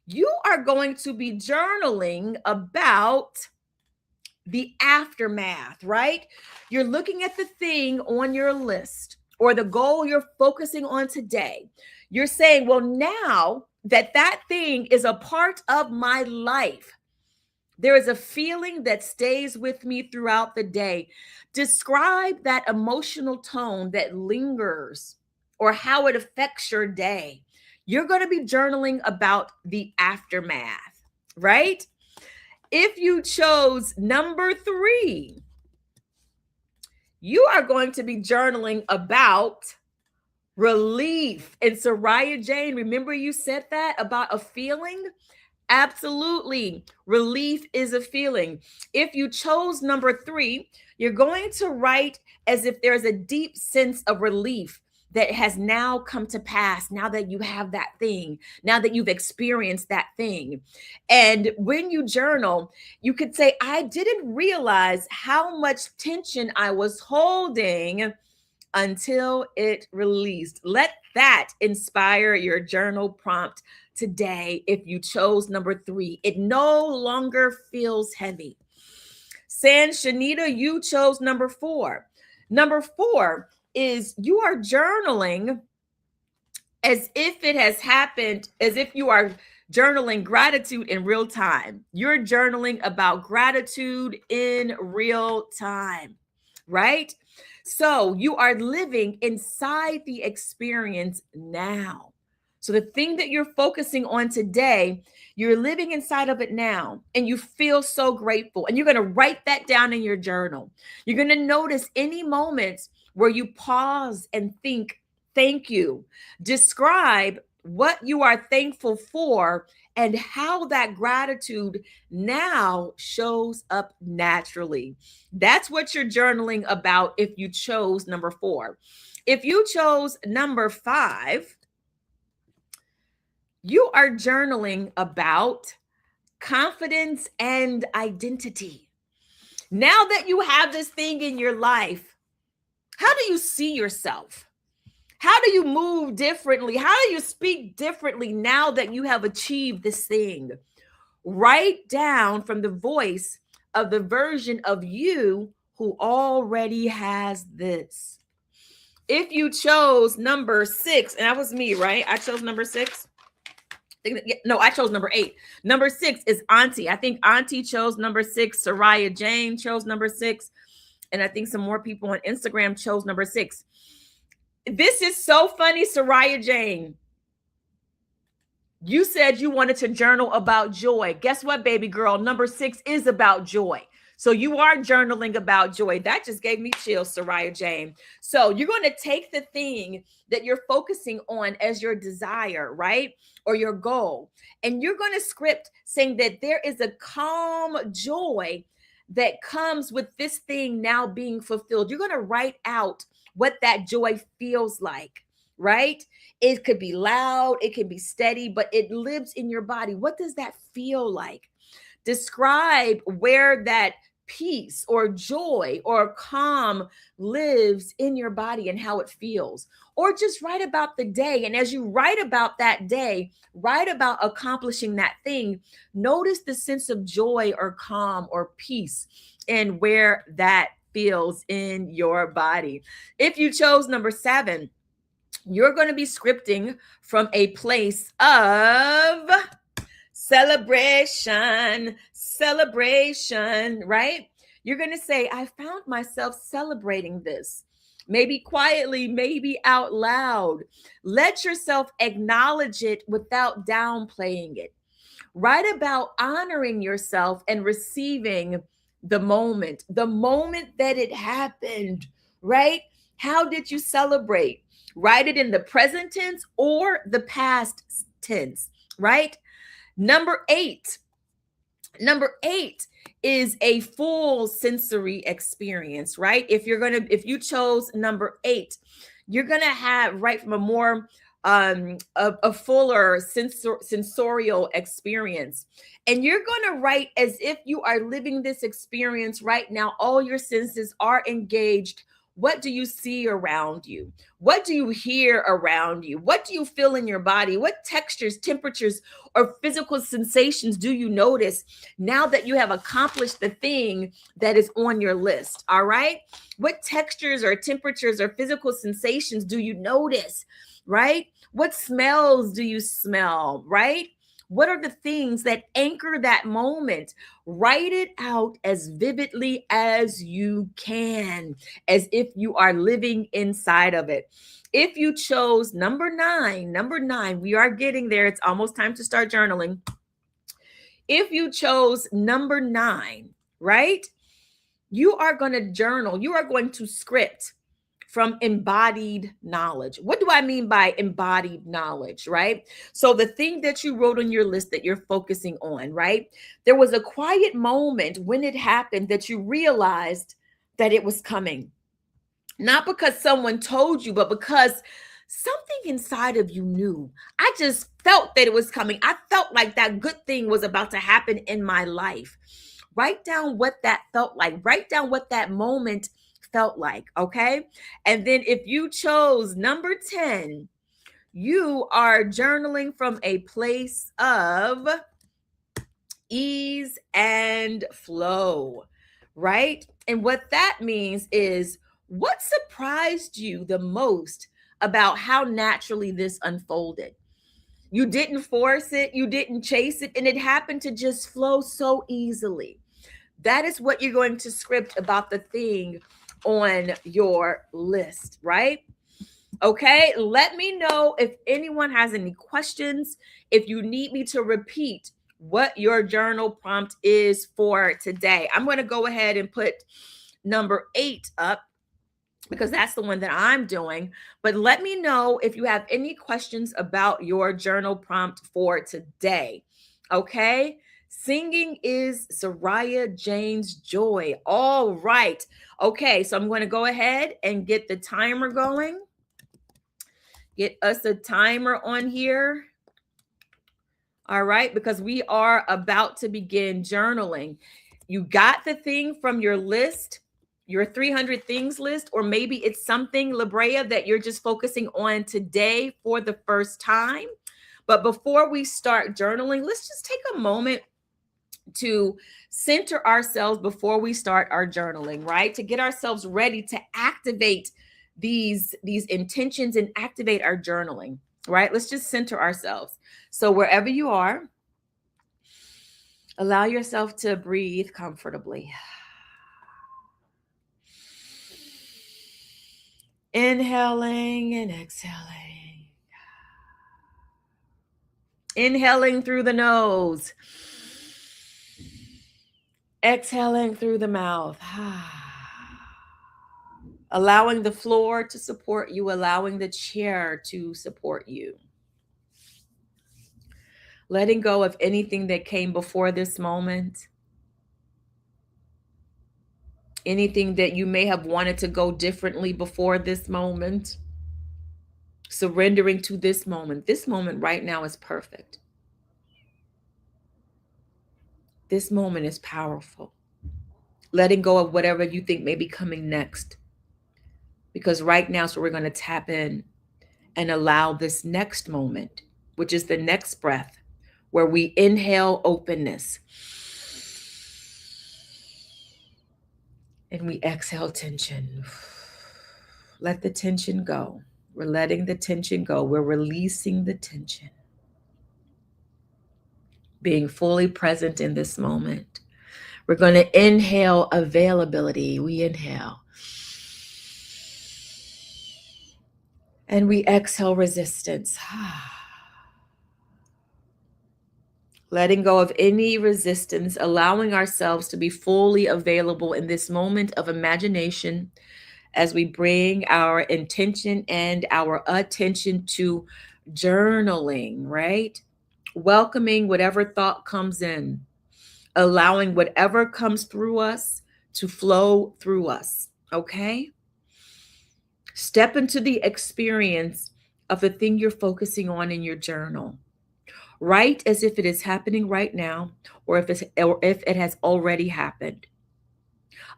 you are going to be journaling about the aftermath, right? You're looking at the thing on your list or the goal you're focusing on today. You're saying, well, now that that thing is a part of my life, there is a feeling that stays with me throughout the day. Describe that emotional tone that lingers or how it affects your day. You're going to be journaling about the aftermath, right? If you chose number 3, you are going to be journaling about relief. And Soraya Jane, remember you said that about a feeling? Absolutely. Relief is a feeling. If you chose number 3, you're going to write as if there's a deep sense of relief that has now come to pass, now that you have that thing, now that you've experienced that thing. And when you journal, you could say, I didn't realize how much tension I was holding until it released. Let that inspire your journal prompt today. If you chose number 3, it no longer feels heavy. San Shanita, you chose number 4. Number 4 is you are journaling as if it has happened, as if you are journaling gratitude in real time. You're journaling about gratitude in real time, right? So you are living inside the experience now. So the thing that you're focusing on today, you're living inside of it now, and you feel so grateful. And you're going to write that down in your journal. You're going to notice any moments where you pause and think, thank you. Describe what you are thankful for and how that gratitude now shows up naturally. That's what you're journaling about if you chose number 4. If you chose number 5, you are journaling about confidence and identity. Now that you have this thing in your life, how do you see yourself? How do you move differently? How do you speak differently now that you have achieved this thing? Write down from the voice of the version of you who already has this. If you chose number 6, and that was me, right? I chose number 6. No, I chose number 8. Number 6 is Auntie. I think Auntie chose number 6. Soraya Jane chose number 6. And I think some more people on Instagram chose number 6. This is so funny, Soraya Jane. You said you wanted to journal about joy. Guess what, baby girl? Number 6 is about joy. So you are journaling about joy. That just gave me chills, Soraya Jane. So you're going to take the thing that you're focusing on as your desire, right? Or your goal. And you're going to script saying that there is a calm joy that comes with this thing now being fulfilled. You're going to write out what that joy feels like. right? It could be loud, it can be steady, but it lives in your body. What does that feel like? Describe where that peace or joy or calm lives in your body and how it feels. Or just write about the day. And as you write about that day, write about accomplishing that thing. Notice the sense of joy or calm or peace and where that feels in your body. If you chose number 7, you're going to be scripting from a place of celebration, celebration, right? You're going to say, I found myself celebrating this. Maybe quietly, maybe out loud. Let yourself acknowledge it without downplaying it. Write about honoring yourself and receiving the moment that it happened, right? How did you celebrate? Write it in the present tense or the past tense, right? Number 8. Number 8 is a full sensory experience, right? If you chose number 8, you're gonna have right from a more a fuller sensorial experience, and you're gonna write as if you are living this experience right now. All your senses are engaged. What do you see around you? What do you hear around you? What do you feel in your body? What textures, temperatures, or physical sensations do you notice now that you have accomplished the thing that is on your list? All right. What textures or temperatures or physical sensations do you notice? Right? What smells do you smell? Right? What are the things that anchor that moment? Write it out as vividly as you can, as if you are living inside of it. If you chose number 9, we are getting there. It's almost time to start journaling. If you chose number 9, right? You are going to journal. You are going to script from embodied knowledge. What do I mean by embodied knowledge, right? So the thing that you wrote on your list that you're focusing on, right? There was a quiet moment when it happened that you realized that it was coming. Not because someone told you, but because something inside of you knew. I just felt that it was coming. I felt like that good thing was about to happen in my life. Write down what that felt like. Write down what that moment felt like, okay? And then if you chose number 10, you are journaling from a place of ease and flow, right? And what that means is what surprised you the most about how naturally this unfolded? You didn't force it, you didn't chase it, and it happened to just flow so easily. That is what you're going to script about the thing on your list, right? Okay, let me know if anyone has any questions, if you need me to repeat what your journal prompt is for today. I'm going to go ahead and put number 8 up because that's the one that I'm doing. But let me know if you have any questions about your journal prompt for today. Okay. Singing is Soraya Jane's joy. All right. Okay. So I'm going to go ahead and get the timer going. Get us a timer on here. All right. Because we are about to begin journaling. You got the thing from your list, your 300 things list, or maybe it's something, Labrea, that you're just focusing on today for the first time. But before we start journaling, let's just take a moment to center ourselves before we start our journaling, right? To get ourselves ready to activate these intentions and activate our journaling, right? Let's just center ourselves. So wherever you are, allow yourself to breathe comfortably. Inhaling and exhaling. Inhaling through the nose. Exhaling through the mouth. Allowing the floor to support you, allowing the chair to support you. Letting go of anything that came before this moment. Anything that you may have wanted to go differently before this moment. surrendering to this moment. This moment right now is perfect. This moment is powerful. Letting go of whatever you think may be coming next. Because right now, so we're going to tap in and allow this next moment, which is the next breath, where we inhale openness and we exhale tension. Let the tension go. We're letting the tension go. We're releasing the tension. Being fully present in this moment. We're going to inhale availability. We inhale. And we exhale resistance. Letting go of any resistance, allowing ourselves to be fully available in this moment of imagination as we bring our intention and our attention to journaling, right? Welcoming whatever thought comes in, allowing whatever comes through us to flow through us, okay? Step into the experience of the thing you're focusing on in your journal. Write as if it is happening right now, or if it has already happened.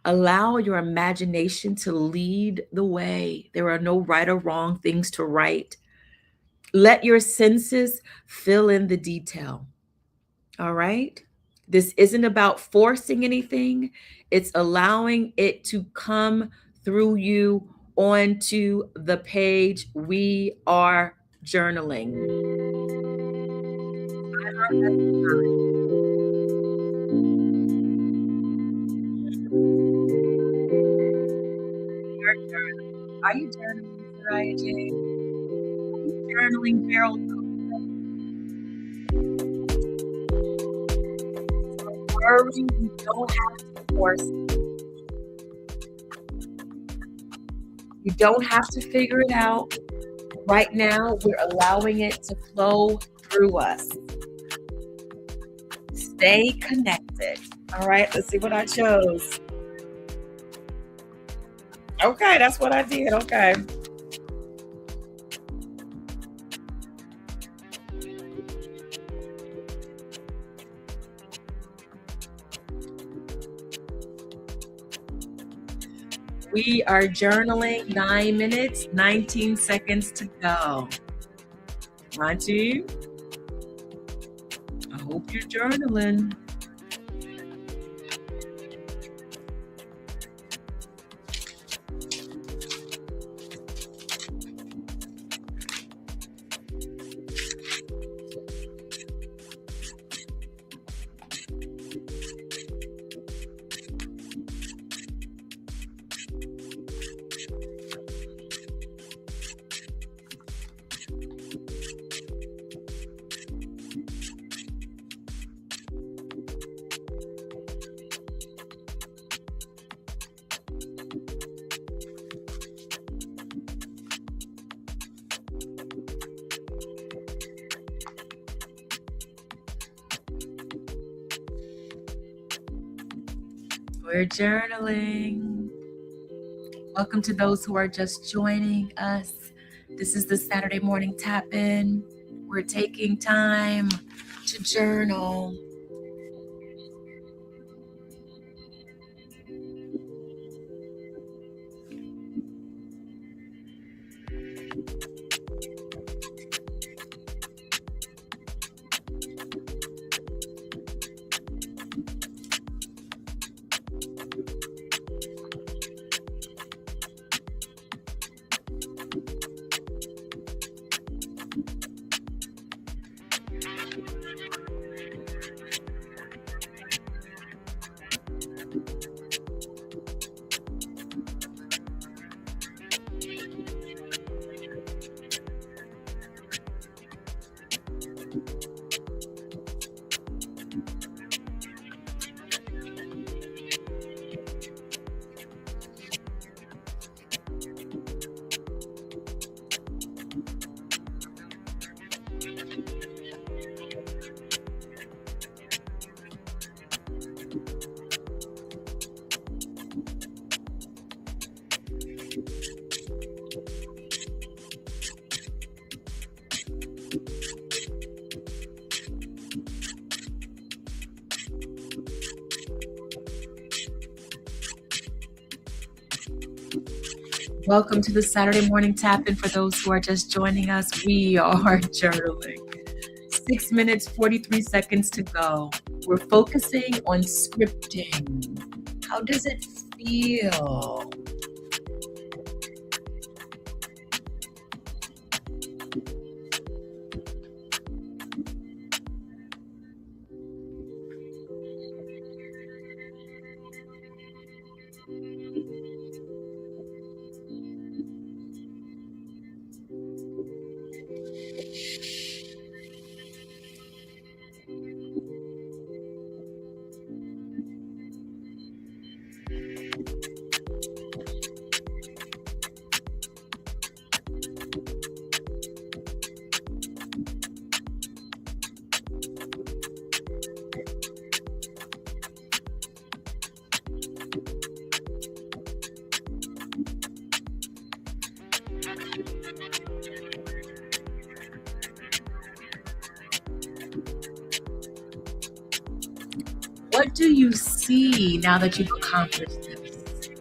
Allow your imagination to lead the way. There are no right or wrong things to write. Let your senses fill in the detail. All right? This isn't about forcing anything, it's allowing it to come through you onto the page. We are journaling. Are you journaling, Soraya J? Are you journaling, Gerald? Don't worry, you don't have to force. You don't have to figure it out. Right now, we're allowing it to flow through us. Stay connected. All right, let's see what I chose. Okay, that's what I did. Okay. We are journaling 9 minutes, 19 seconds to go. Auntie, I hope you're journaling. We're journaling. Welcome to those who are just joining us. This is the Saturday morning tap in. We're taking time to journal. Welcome to the Saturday morning tap in. For those who are just joining us, we are journaling. 6 minutes, 43 seconds to go. We're focusing on scripting. How does it feel? What do you see now that you've accomplished this?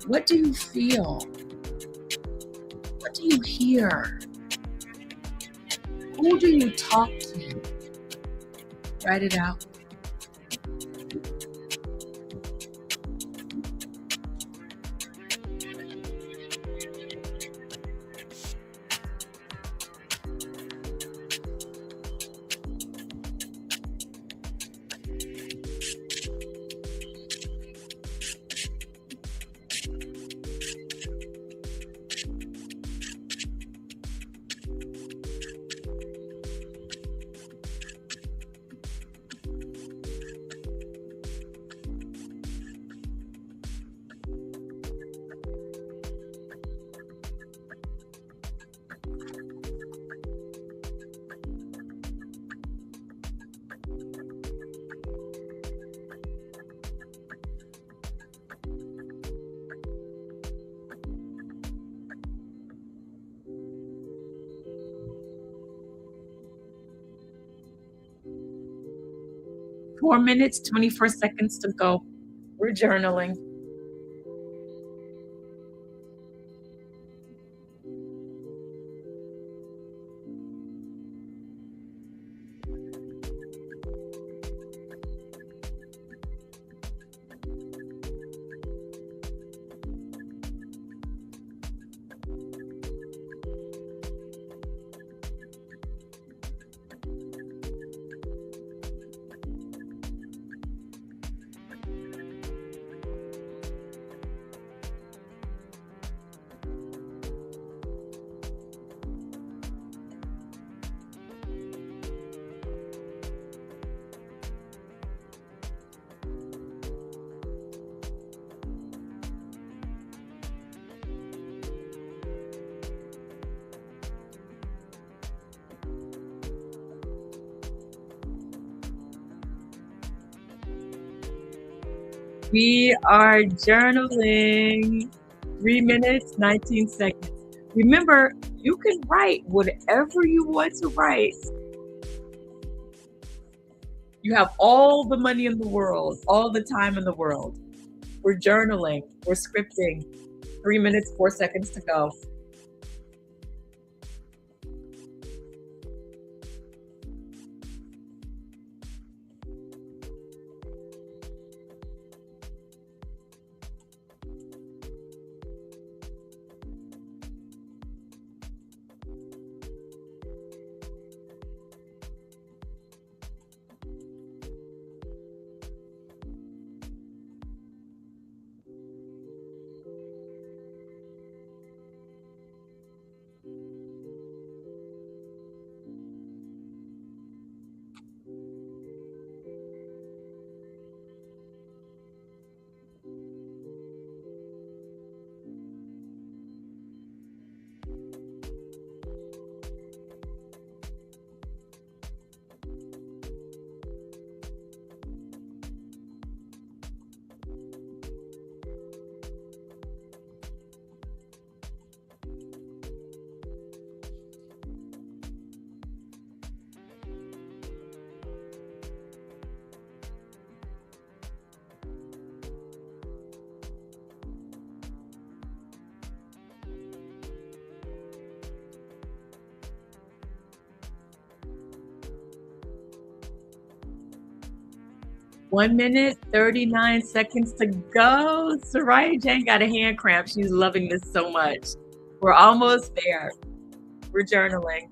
What do you feel? What do you hear? Who do you talk to? Write it out. Four minutes, 24 seconds to go. We're journaling. We are journaling. 3 minutes, 19 seconds. Remember, you can write whatever you want to write. You have all the money in the world, all the time in the world. We're journaling. We're scripting. 3 minutes, 4 seconds to go. 1 minute, 39 seconds to go. Soraya Jane got a hand cramp. She's loving this so much. We're almost there. We're journaling.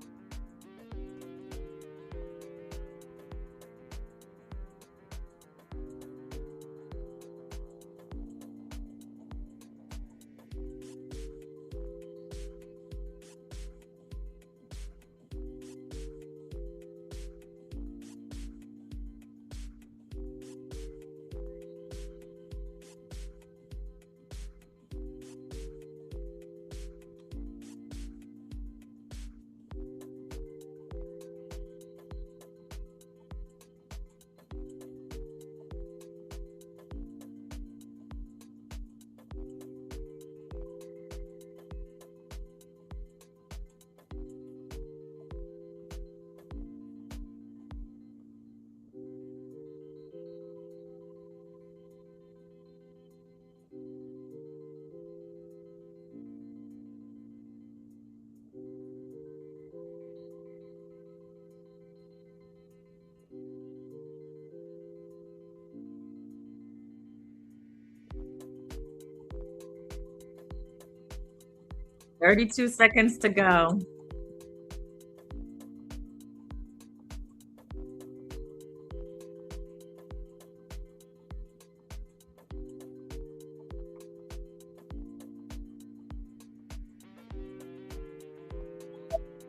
32 seconds to go.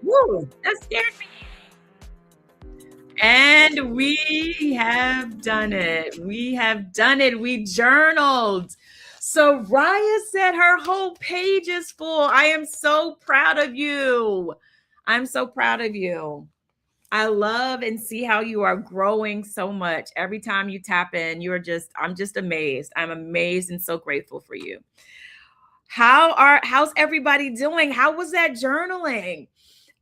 Woo, that scared me. And we have done it. We have done it. We journaled. So Raya said her whole page is full. I am so proud of you. I'm so proud of you. I love and see how you are growing so much. Every time you tap in, I'm just amazed. I'm amazed and so grateful for you. How's everybody doing? How was that journaling?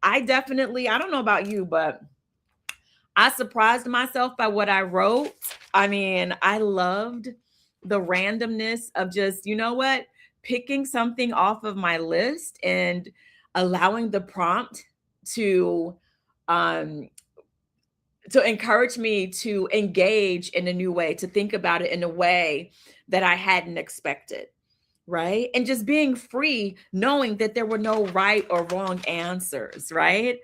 I don't know about you, but I surprised myself by what I wrote. I mean, I loved the randomness of just, you know what, picking something off of my list and allowing the prompt to um to encourage me to engage in a new way, to think about it in a way that I hadn't expected, right? And just being free, knowing that there were no right or wrong answers, right?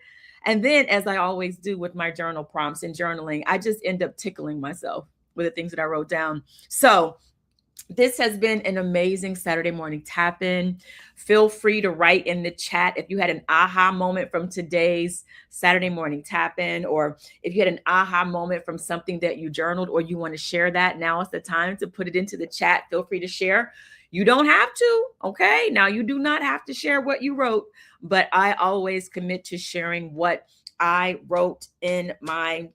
And then, as I always do with my journal prompts and journaling, I just end up tickling myself with the things that I wrote down. So, this has been an amazing Saturday morning tap in. Feel free to write in the chat if you had an aha moment from today's Saturday morning tap in, or if you had an aha moment from something that you journaled or you want to share that. Now is the time to put it into the chat. Feel free to share. You don't have to, okay? Now, you do not have to share what you wrote, but I always commit to sharing what I wrote in my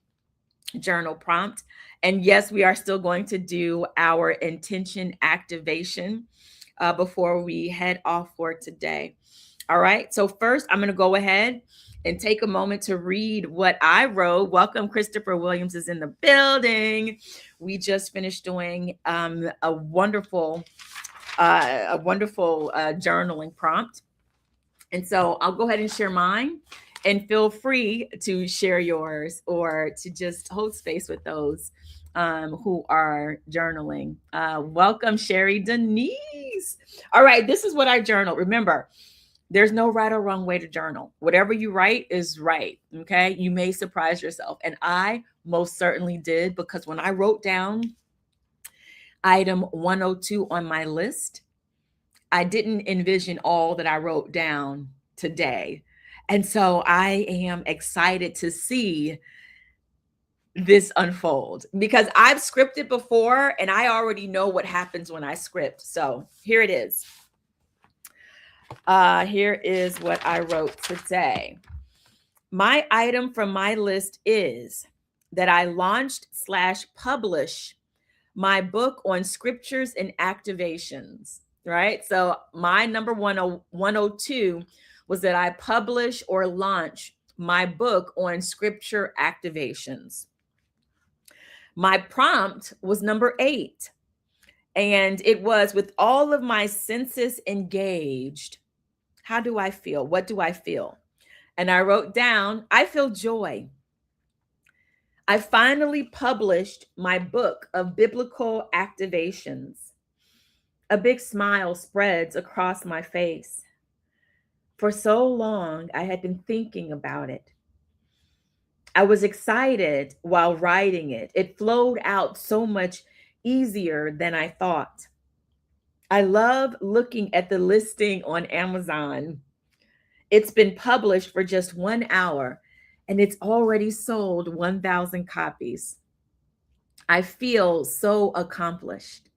journal prompt. And yes, we are still going to do our intention activation before we head off for today. All right. So, first, I'm going to go ahead and take a moment to read what I wrote. Welcome, Christopher Williams is in the building. We just finished doing a wonderful journaling prompt. And so I'll go ahead and share mine, and feel free to share yours or to just hold space with those who are journaling. Welcome, Sherry Denise. All right, this is what I journal. Remember, there's no right or wrong way to journal. Whatever you write is right. Okay. You may surprise yourself. And I most certainly did, because when I wrote down item 102 on my list, I didn't envision all that I wrote down today. And so I am excited to see this unfold, because I've scripted before and I already know what happens when I script. So here it is. Here is what I wrote today. My item from my list is that I launched / publish my book on scriptures and activations, right? So my number 102 was that I publish or launch my book on scripture activations. My prompt was number 8, and it was, with all of my senses engaged, how do I feel? What do I feel? And I wrote down, I feel joy. I finally published my book of biblical activations. A big smile spreads across my face. For so long, I had been thinking about it. I was excited while writing it. It flowed out so much easier than I thought. I love looking at the listing on Amazon. It's been published for just 1 hour and it's already sold 1,000 copies. I feel so accomplished.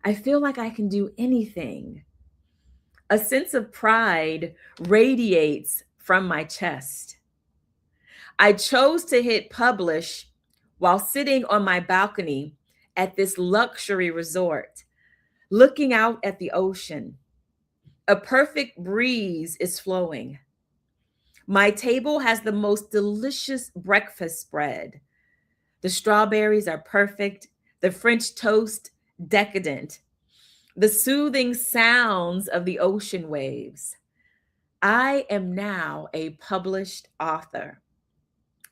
I feel like I can do anything. A sense of pride radiates from my chest. I chose to hit publish while sitting on my balcony at this luxury resort, looking out at the ocean. A perfect breeze is flowing. My table has the most delicious breakfast spread. The strawberries are perfect, the French toast decadent, the soothing sounds of the ocean waves. I am now a published author.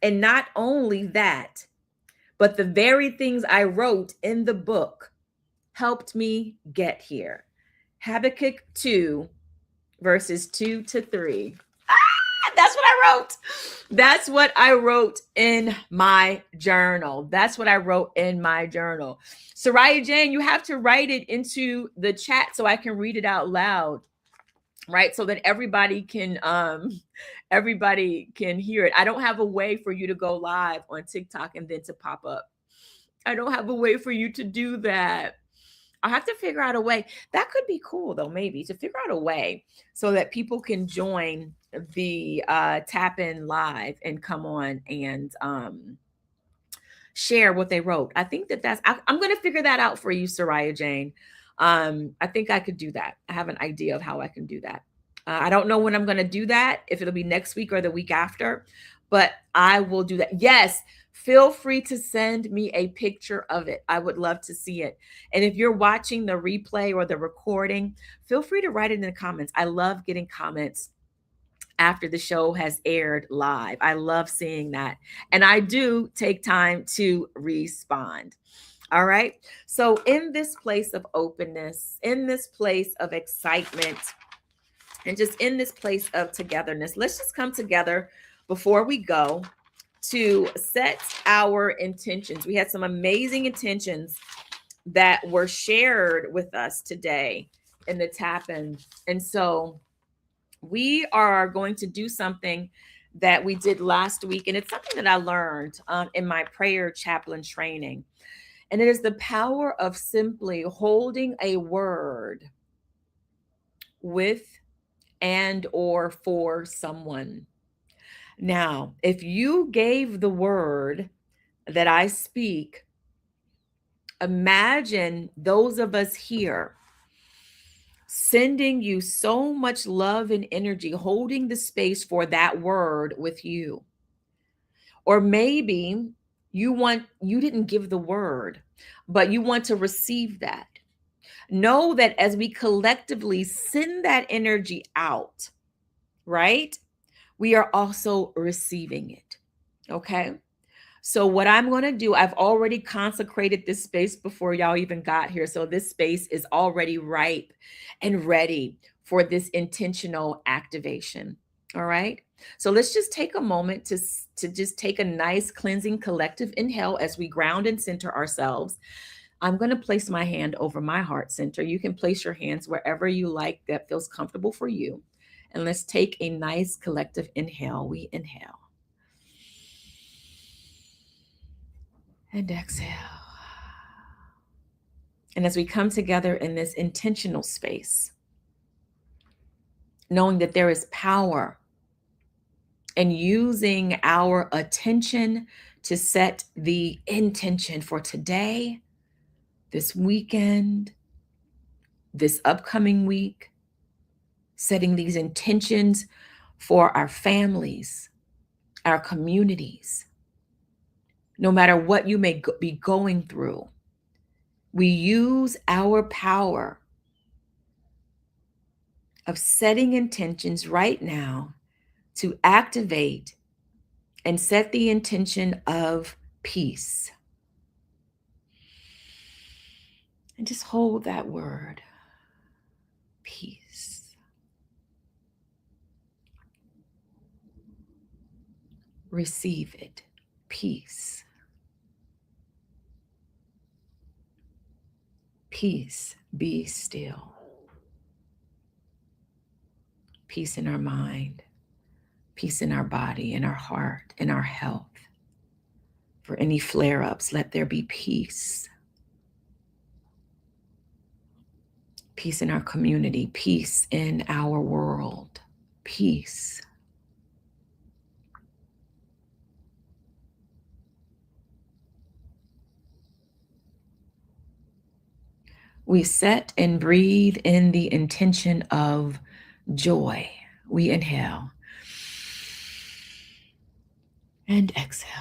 And not only that, but the very things I wrote in the book helped me get here. Habakkuk 2, verses 2 to 3. That's what I wrote. That's what I wrote in my journal. That's what I wrote in my journal. Soraya Jane, you have to write it into the chat so I can read it out loud, right? So that everybody can hear it. I don't have a way for you to go live on TikTok and then to pop up. I don't have a way for you to do that. I have to figure out a way. That could be cool though, maybe to figure out a way so that people can join the tap in live and come on and share what they wrote. I think I'm going to figure that out for you, Soraya Jane. I think I could do that. I have an idea of how I can do that. I don't know when I'm going to do that, if it'll be next week or the week after, but I will do that. Yes, feel free to send me a picture of it. I would love to see it. And if you're watching the replay or the recording, feel free to write it in the comments. I love getting comments after the show has aired live. I love seeing that. And I do take time to respond. All right. So, in this place of openness, in this place of excitement, and just in this place of togetherness, let's just come together before we go to set our intentions. We had some amazing intentions that were shared with us today in the tap in. And so we are going to do something that we did last week. And it's something that I learned in my prayer chaplain training. And it is the power of simply holding a word with and or for someone. Now, if you gave the word that I speak, imagine those of us here sending you so much love and energy, holding the space for that word with you. Or maybe you didn't give the word, but you want to receive that. Know that as we collectively send that energy out, right? We are also receiving it. Okay. So, what I'm going to do, I've already consecrated this space before y'all even got here. So, this space is already ripe and ready for this intentional activation. All right. So, let's just take a moment to just take a nice cleansing collective inhale as we ground and center ourselves. I'm going to place my hand over my heart center. You can place your hands wherever you like that feels comfortable for you. And let's take a nice collective inhale. We inhale and exhale. And as we come together in this intentional space, knowing that there is power in using our attention to set the intention for today, this weekend, this upcoming week, setting these intentions for our families, our communities, no matter what you may be going through. We use our power of setting intentions right now to activate and set the intention of peace. And just hold that word, peace. Receive it, peace. Peace, be still. Peace in our mind, peace in our body, in our heart, in our health. For any flare ups, let there be peace. Peace in our community, peace in our world, peace. We set and breathe in the intention of joy. We inhale and exhale.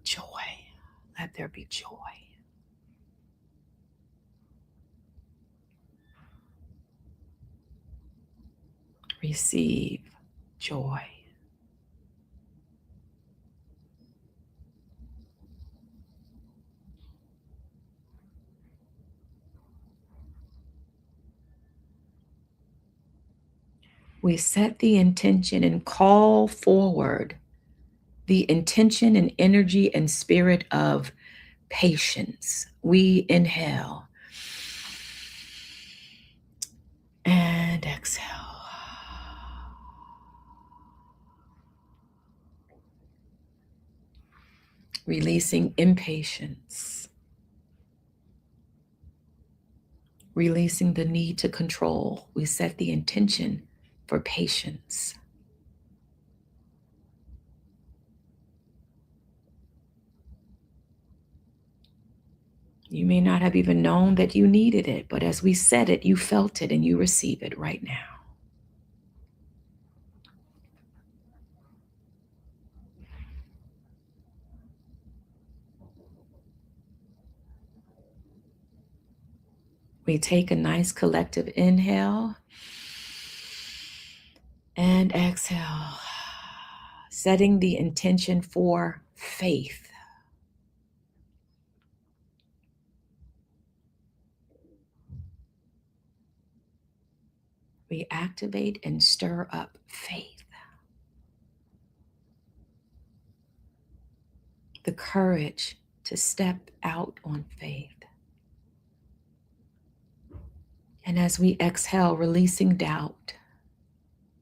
Joy. Let there be joy. Receive joy. We set the intention and call forward the intention and energy and spirit of patience. We inhale and exhale. Releasing impatience. Releasing the need to control. We set the intention for patience. You may not have even known that you needed it, but as we said it, you felt it and you receive it right now. We take a nice collective inhale and exhale, setting the intention for faith. We activate and stir up faith. The courage to step out on faith. And as we exhale, releasing doubt,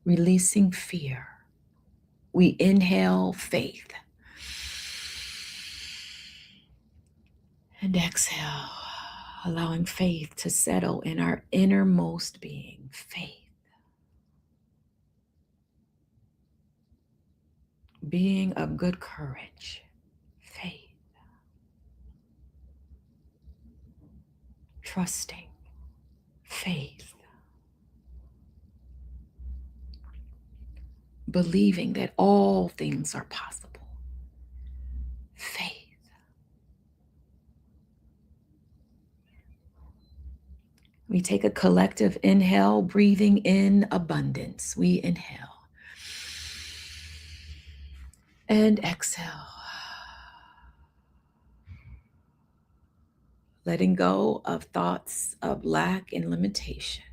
releasing fear, we inhale faith. And exhale, allowing faith to settle in our innermost being, faith. Being of good courage, faith. Trusting, faith. Believing that all things are possible, faith. We take a collective inhale, breathing in abundance. We inhale and exhale. Letting go of thoughts of lack and limitation.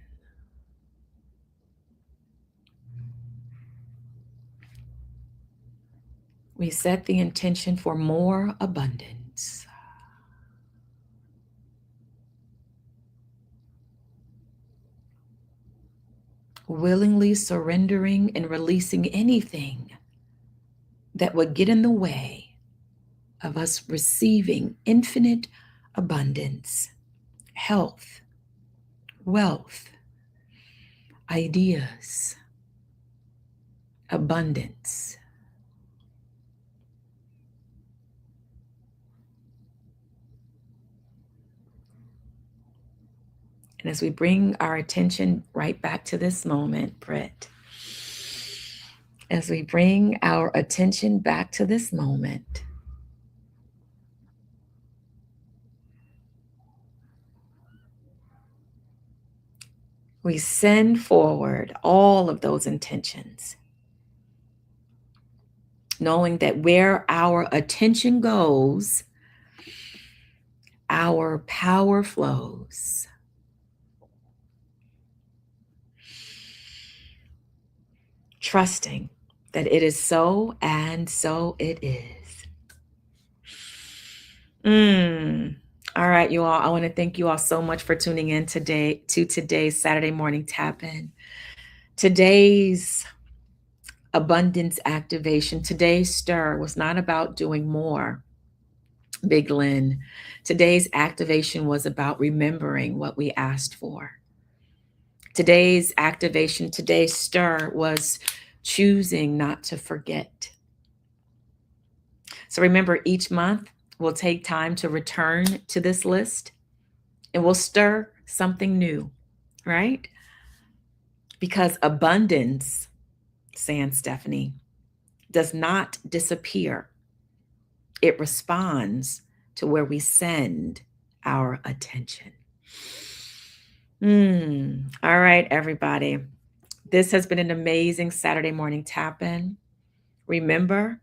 We set the intention for more abundance. Willingly surrendering and releasing anything that would get in the way of us receiving infinite abundance, health, wealth, ideas, abundance. And as we bring our attention right back to this moment, Britt, as we bring our attention back to this moment, we send forward all of those intentions. knowing that where our attention goes, our power flows. Trusting that it is so and so it is. All right, you all. I want to thank you all so much for tuning in today to today's Saturday morning tap in. Today's abundance activation, today's stir was not about doing more, Big Lynn. Today's activation was about remembering what we asked for. Today's activation, today's stir was choosing not to forget. So remember, each month we'll take time to return to this list and we'll stir something new, right? Because abundance, sans Stephanie, does not disappear. It responds to where we send our attention. All right, everybody. This has been an amazing Saturday morning tap in. Remember,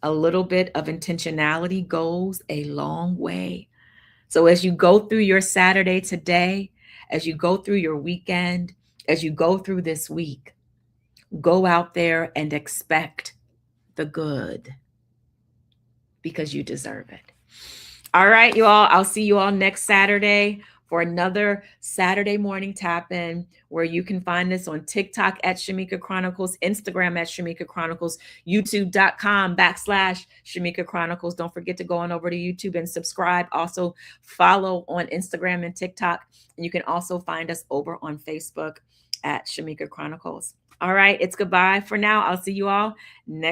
a little bit of intentionality goes a long way. So as you go through your Saturday today, as you go through your weekend, as you go through this week, go out there and expect the good because you deserve it. All right, you all. I'll see you all next Saturday for another Saturday morning tap in where you can find us on TikTok at Shamika Chronicles, Instagram at Shamika Chronicles, youtube.com/Shamika Chronicles. Don't forget to go on over to YouTube and subscribe. Also follow on Instagram and TikTok. And you can also find us over on Facebook at Shamika Chronicles. All right, it's goodbye for now. I'll see you all next